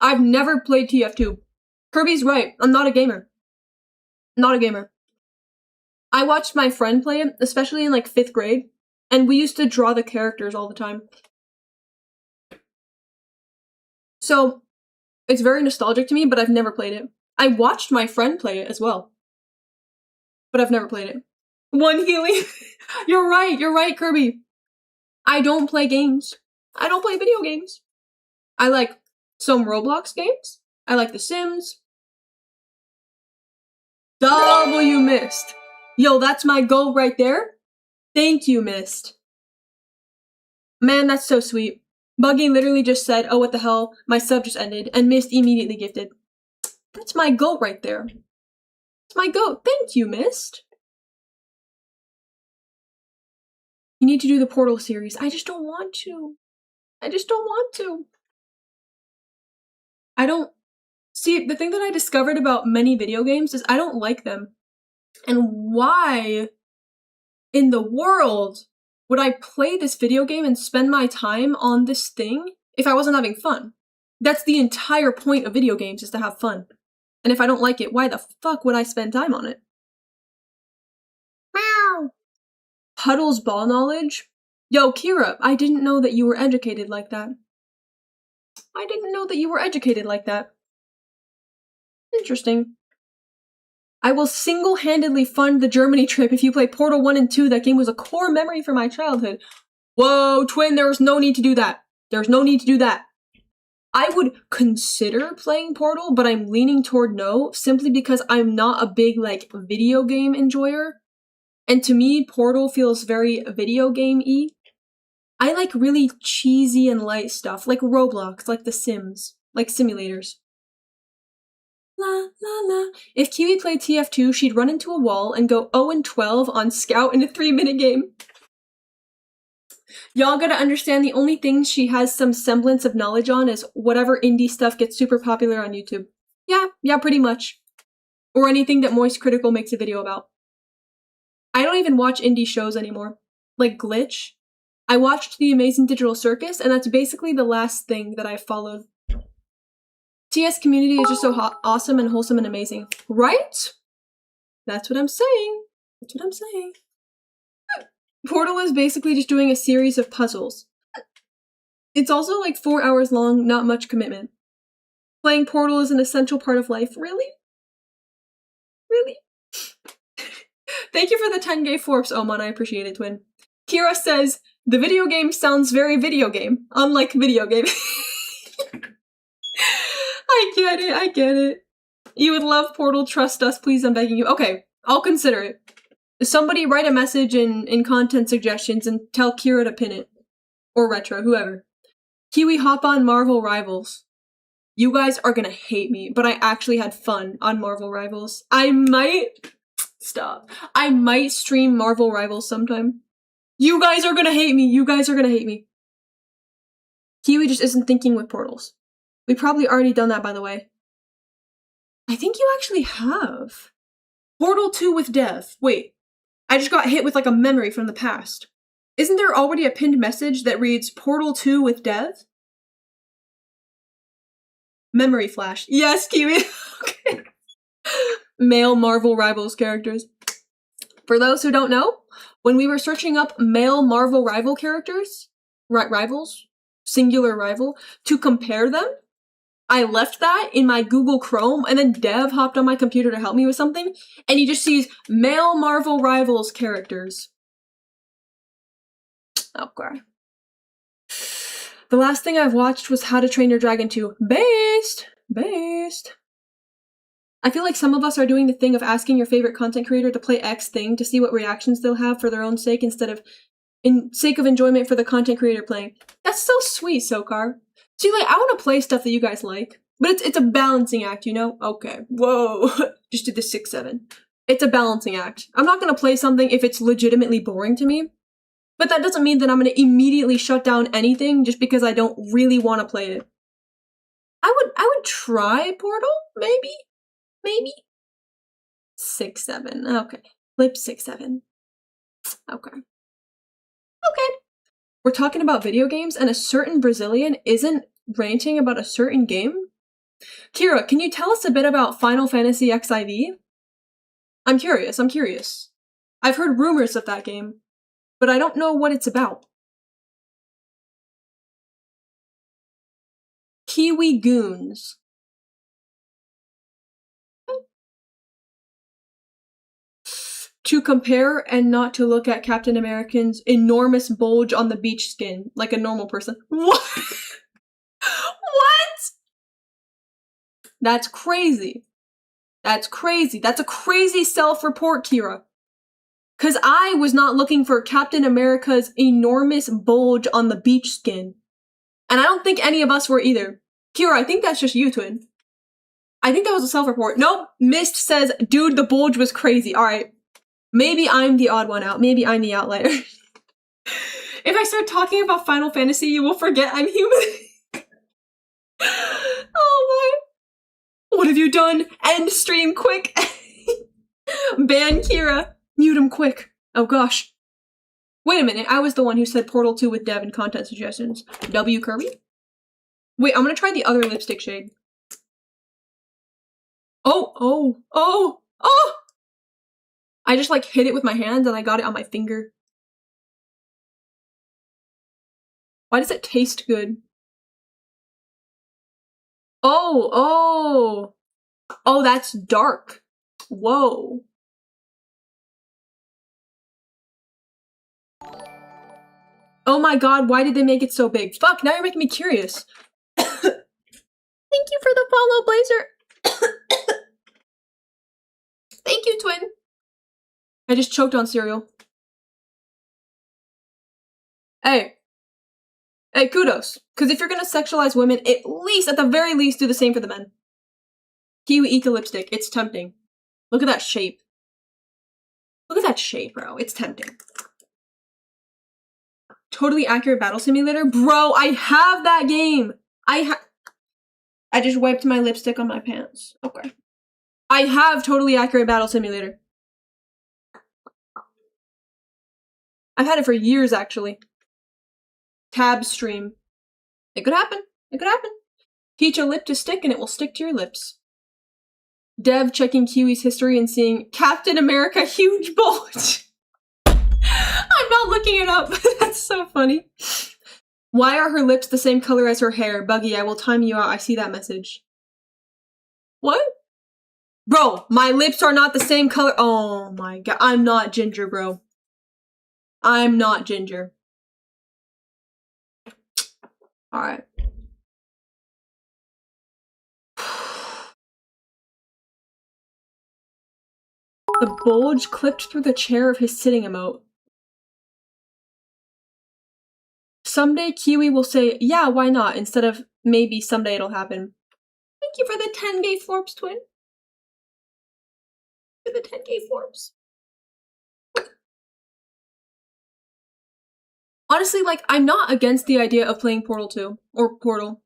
I've never played TF2. Kirby's right, I'm not a gamer. I watched my friend play it, especially in, like, 5th grade, and we used to draw the characters all the time. So, it's very nostalgic to me, but I've never played it. I watched my friend play it as well, but I've never played it. One healing. You're right, Kirby. I don't play games. I don't play video games. I like some Roblox games. I like The Sims. W missed. Yo, that's my goal right there. Thank you, Mist. Man, that's so sweet. Buggy literally just said, oh, what the hell, my sub just ended, and Mist immediately gifted. That's my goat right there. It's my goat. Thank you, Mist. You need to do the Portal series. I just don't want to. I just don't want to. I don't... See, the thing that I discovered about many video games is I don't like them. And why in the world would I play this video game and spend my time on this thing if I wasn't having fun? That's the entire point of video games, is to have fun. And if I don't like it, why the fuck would I spend time on it? Meow! Huddle's ball knowledge? Yo, Kira, I didn't know that you were educated like that. I didn't know that you were educated like that. Interesting. I will single-handedly fund the Germany trip if you play Portal 1 and 2. That game was a core memory from my childhood. Whoa, Twin, there was no need to do that. There's no need to do that. I would consider playing Portal, but I'm leaning toward no, simply because I'm not a big, video game enjoyer. And to me, Portal feels very video game-y. I like really cheesy and light stuff, like Roblox, like The Sims, like simulators. La la la. If Kiwi played TF2, she'd run into a wall and go 0-12 on Scout in a 3-minute game. Y'all gotta understand, the only thing she has some semblance of knowledge on is whatever indie stuff gets super popular on YouTube. Yeah, pretty much. Or anything that Moist Critical makes a video about. I don't even watch indie shows anymore. Like Glitch. I watched The Amazing Digital Circus, and that's basically the last thing that I followed. TS community is just so awesome and wholesome and amazing. Right? That's what I'm saying. That's what I'm saying. Portal is basically just doing a series of puzzles. It's also 4 hours long, not much commitment. Playing Portal is an essential part of life. Really? Really? Thank you for the 10 gay forks, Oman. I appreciate it, Twin. Kira says, the video game sounds very video game, unlike video game. I get it. You would love Portal, trust us, please, I'm begging you. Okay, I'll consider it. Somebody write a message in content suggestions and tell Kira to pin it. Or Retro, whoever. Kiwi, hop on Marvel Rivals. You guys are gonna hate me, but I actually had fun on Marvel Rivals. I might stream Marvel Rivals sometime. You guys are gonna hate me. You guys are gonna hate me. Kiwi just isn't thinking with portals. We probably already done that, by the way. I think you actually have. Portal 2 with Dev. Wait, I just got hit with a memory from the past. Isn't there already a pinned message that reads Portal 2 with Dev? Memory flash. Yes, Kiwi. Okay. Male Marvel Rivals characters. For those who don't know, when we were searching up male Marvel rival characters, rivals, singular rival, to compare them, I left that in my Google Chrome, and then Dev hopped on my computer to help me with something, and he just sees male Marvel Rivals characters. Okay. The last thing I've watched was How to Train Your Dragon 2. Based! I feel like some of us are doing the thing of asking your favorite content creator to play X thing to see what reactions they'll have for their own sake instead of in sake of enjoyment for the content creator playing. That's so sweet, Sokar. See, I want to play stuff that you guys like, but it's a balancing act, you know? Okay. Whoa. Just did the 6-7. It's a balancing act. I'm not gonna play something if it's legitimately boring to me, but that doesn't mean that I'm gonna immediately shut down anything just because I don't really want to play it. I would try Portal, maybe? 6-7. Okay. Flip 6-7. Okay. We're talking about video games, and a certain Brazilian isn't ranting about a certain game? Kira, can you tell us a bit about Final Fantasy XIV? I'm curious. I've heard rumors of that game, but I don't know what it's about. Kiwi Goons. To compare and not to look at Captain America's enormous bulge on the beach skin like a normal person. What? What? That's crazy. That's a crazy self-report, Kira. Because I was not looking for Captain America's enormous bulge on the beach skin. And I don't think any of us were either. Kira, I think that's just you, twin. I think that was a self-report. Nope. Mist says, dude, the bulge was crazy. Alright. Maybe I'm the odd one out. Maybe I'm the outlier. If I start talking about Final Fantasy, you will forget I'm human. Oh my. What have you done? End stream quick. Ban Kira. Mute him quick. Oh gosh. Wait a minute, I was the one who said Portal 2 with Dev and content suggestions. W. Kirby? Wait, I'm gonna try the other lipstick shade. Oh! I just like hit it with my hand and I got it on my finger. Why does it taste good? Oh, that's dark. Whoa. Oh my god, why did they make it so big? Fuck, now you're making me curious. Thank you for the follow, Blazer. Thank you, twin. I just choked on cereal. Hey, kudos. Because if you're gonna sexualize women, at the very least, do the same for the men. Kiwi, eat the lipstick. It's tempting. Look at that shape. Look at that shape, bro. It's tempting. Totally Accurate Battle Simulator? Bro, I have that game! I just wiped my lipstick on my pants. Okay. I have Totally Accurate Battle Simulator. I've had it for years, actually. Tab stream. It could happen. It could happen. Teach a lip to stick and it will stick to your lips. Dev checking Kiwi's history and seeing Captain America huge bulge. I'm not looking it up. That's so funny. Why are her lips the same color as her hair? Buggy, I will time you out. I see that message. What? Bro, my lips are not the same color. Oh my god. I'm not ginger, bro. I'm not ginger. Alright. The bulge clipped through the chair of his sitting emote. Someday Kiwi will say, yeah, why not, instead of maybe someday it'll happen. Thank you for the 10K Florps, twin. For the 10K Florps. Honestly, like, I'm not against the idea of playing Portal 2, or Portal.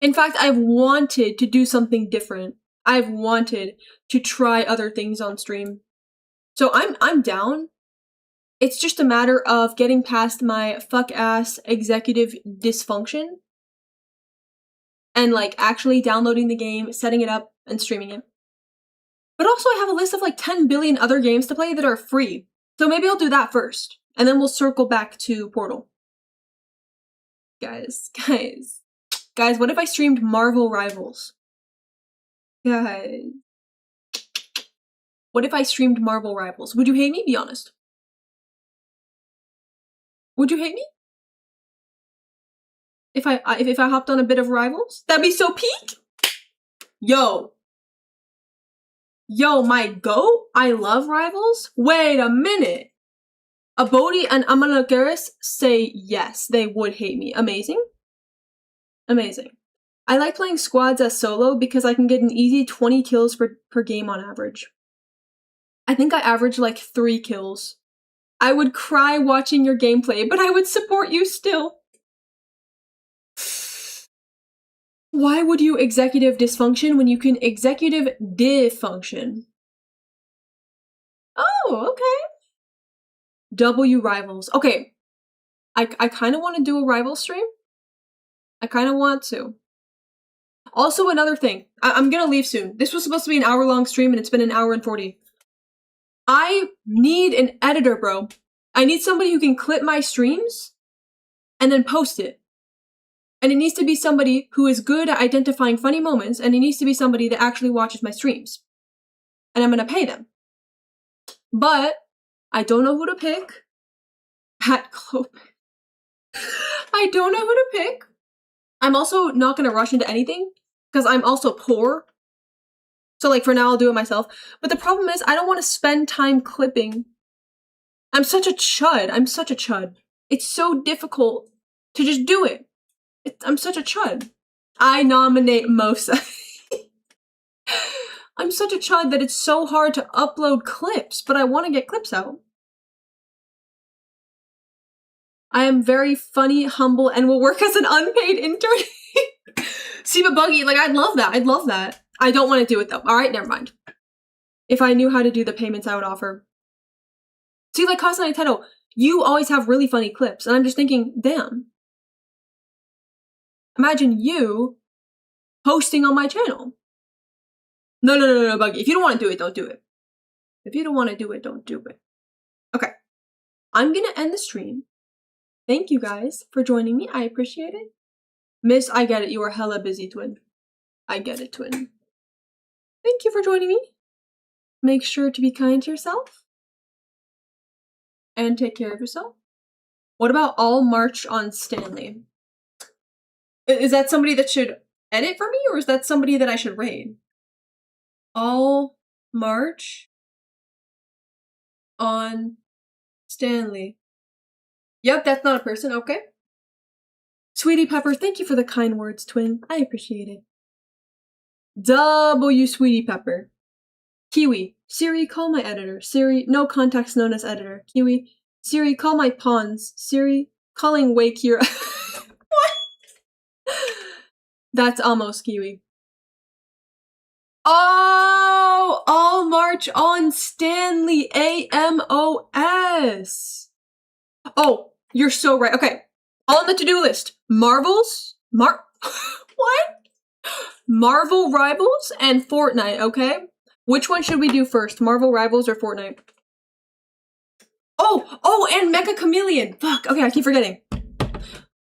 In fact, I've wanted to do something different. I've wanted to try other things on stream. So I'm down. It's just a matter of getting past my fuck-ass executive dysfunction and, like, actually downloading the game, setting it up, and streaming it. But also I have a list of, like, 10 billion other games to play that are free. So maybe I'll do that first, and then we'll circle back to Portal. Guys, what if I streamed Marvel Rivals? Guys. What if I streamed Marvel Rivals? Would you hate me? Be honest. Would you hate me? If I hopped on a bit of Rivals? That'd be so peak! Yo, my goat? I love Rivals? Wait a minute! Abodi and Amanagaris say yes, they would hate me. Amazing. Amazing. I like playing squads as solo because I can get an easy 20 kills per game on average. I think I average like 3 kills. I would cry watching your gameplay, but I would support you still. Why would you executive dysfunction when you can executive dysfunction? Oh, okay. W Rivals. Okay. I kind of want to do a rival stream. I kind of want to. Also, another thing. I'm gonna leave soon. This was supposed to be an hour-long stream, and it's been an hour and 40. I need an editor, bro. I need somebody who can clip my streams and then post it. And it needs to be somebody who is good at identifying funny moments, and it needs to be somebody that actually watches my streams. And I'm gonna pay them. But I don't know who to pick. Pat Clope. I don't know who to pick. I'm also not gonna rush into anything, because I'm also poor. So, like, for now, I'll do it myself. But the problem is, I don't want to spend time clipping I'm such a chud. I'm such a chud. It's so difficult to just do it. I'm such a chud. I nominate Mosa. I'm such a chud that it's so hard to upload clips, but I want to get clips out. I am very funny, humble, and will work as an unpaid intern. See, but Buggy, like, I'd love that. I'd love that. I don't want to do it, though. All right, never mind. If I knew how to do the payments, I would offer. See, like, Casa Nintendo, you always have really funny clips, and I'm just thinking, damn. Imagine you posting on my channel. No, Buggy. If you don't want to do it, don't do it. If you don't want to do it, don't do it. Okay. I'm gonna end the stream. Thank you guys for joining me. I appreciate it. Miss, I get it. You are hella busy, twin. I get it, twin. Thank you for joining me. Make sure to be kind to yourself. And take care of yourself. What about all march on Stanley? Is that somebody that should edit for me, or is that somebody that I should raid? All march on Stanley. Yep, that's not a person, okay. Sweetie Pepper, thank you for the kind words, twin. I appreciate it. W Sweetie Pepper. Kiwi. Siri, call my editor. Siri, no context known as editor. Kiwi. Siri, call my pawns. Siri, calling Wake here. What? That's almost Kiwi. Oh, all march on Stanley. AMOS. Oh, you're so right. Okay. On the to-do list. Marvels. What? Marvel Rivals and Fortnite, okay? Which one should we do first? Marvel Rivals or Fortnite? Oh, and Mecha Chameleon. Fuck, okay, I keep forgetting.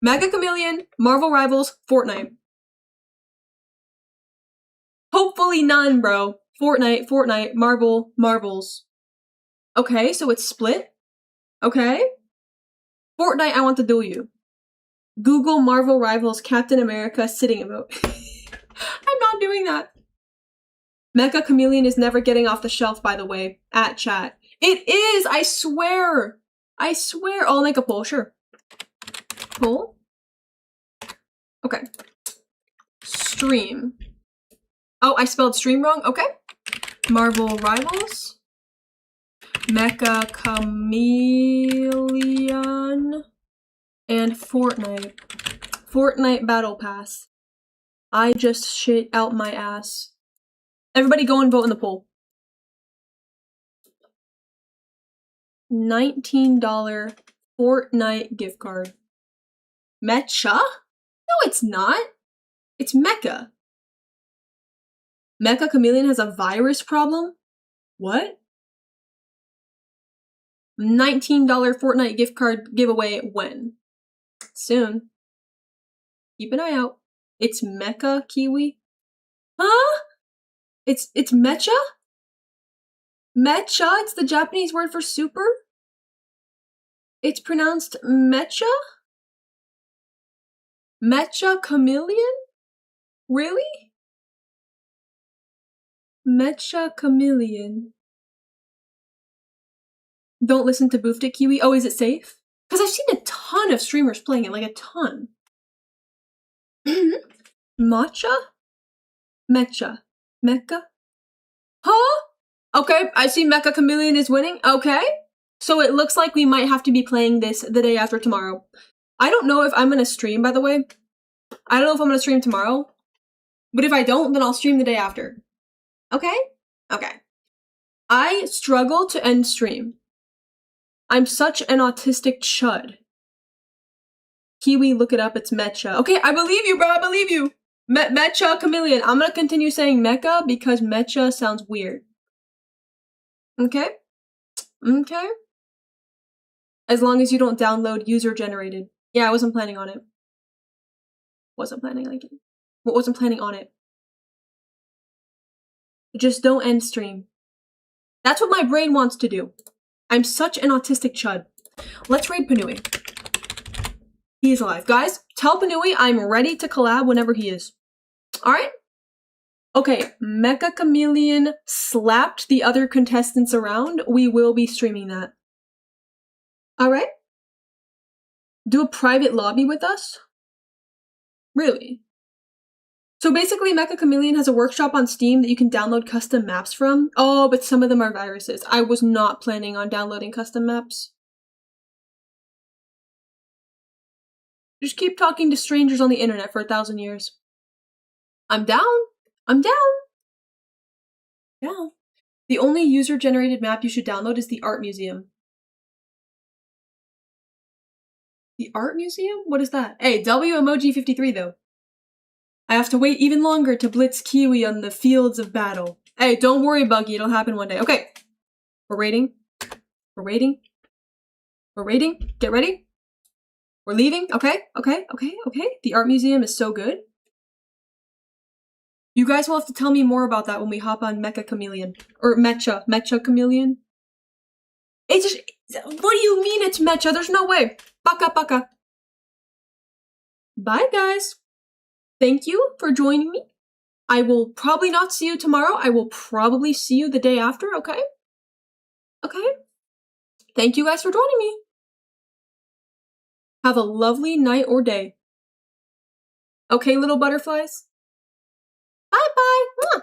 Mecha Chameleon, Marvel Rivals, Fortnite. Hopefully none, bro. Fortnite, Marvels. Okay, so it's split. Okay. Fortnite, I want to duel you. Google Marvel Rivals Captain America sitting emote. I'm not doing that. Mecha Chameleon is never getting off the shelf, by the way, at chat. It is, I swear. I swear. I'll make a poll, sure. Poll? Okay. Stream. Oh, I spelled stream wrong? Okay. Marvel Rivals. Mecha Chameleon. And Fortnite. Fortnite Battle Pass. I just shit out my ass. Everybody go and vote in the poll. $19 Fortnite gift card. Mecha? No, it's not. It's Mecha. Mecha Chameleon has a virus problem? What? $19 Fortnite gift card giveaway when? Soon. Keep an eye out. It's Mecha Kiwi? Huh? It's Mecha? Mecha? It's the Japanese word for super? It's pronounced Mecha? Mecha Chameleon? Really? Mecha Chameleon. Don't listen to Boofed It Kiwi. Oh, is it safe? Because I've seen a ton of streamers playing it, like a ton. Matcha? Mecha. Mecha? Huh? Okay, I see Mecha Chameleon is winning. Okay. So it looks like we might have to be playing this the day after tomorrow. I don't know if I'm going to stream, by the way. I don't know if I'm going to stream tomorrow. But if I don't, then I'll stream the day after. Okay? Okay. I struggle to end stream. I'm such an autistic chud. Kiwi, look it up. It's Mecha. Okay, I believe you, bro. I believe you. Mecha Chameleon. I'm going to continue saying Mecha because Mecha sounds weird. Okay? Okay? As long as you don't download user-generated. Yeah, I wasn't planning on it. Wasn't planning on it. Just don't end stream. That's what my brain wants to do. I'm such an autistic chud. Let's raid Panui. He is alive. Guys, tell Panui I'm ready to collab whenever he is. Alright? Okay, Mecha Chameleon slapped the other contestants around. We will be streaming that. Alright? Do a private lobby with us? Really? So basically, Mecha Chameleon has a workshop on Steam that you can download custom maps from. Oh, but some of them are viruses. I was not planning on downloading custom maps. Just keep talking to strangers on the internet for 1,000 years. I'm down. I'm down. Yeah. The only user-generated map you should download is the Art Museum. The Art Museum? What is that? Hey, WMOG53 though. I have to wait even longer to blitz Kiwi on the fields of battle. Hey, don't worry, Buggy, it'll happen one day. Okay. We're waiting. We're waiting. We're waiting. Get ready. We're leaving. Okay. The Art Museum is so good. You guys will have to tell me more about that when we hop on Mecha Chameleon. Or Mecha Chameleon. It's just, what do you mean it's Mecha? There's no way. Baka. Bye, guys. Thank you for joining me. I will probably not see you tomorrow. I will probably see you the day after, okay? Okay? Thank you guys for joining me. Have a lovely night or day. Okay, little butterflies? Bye-bye.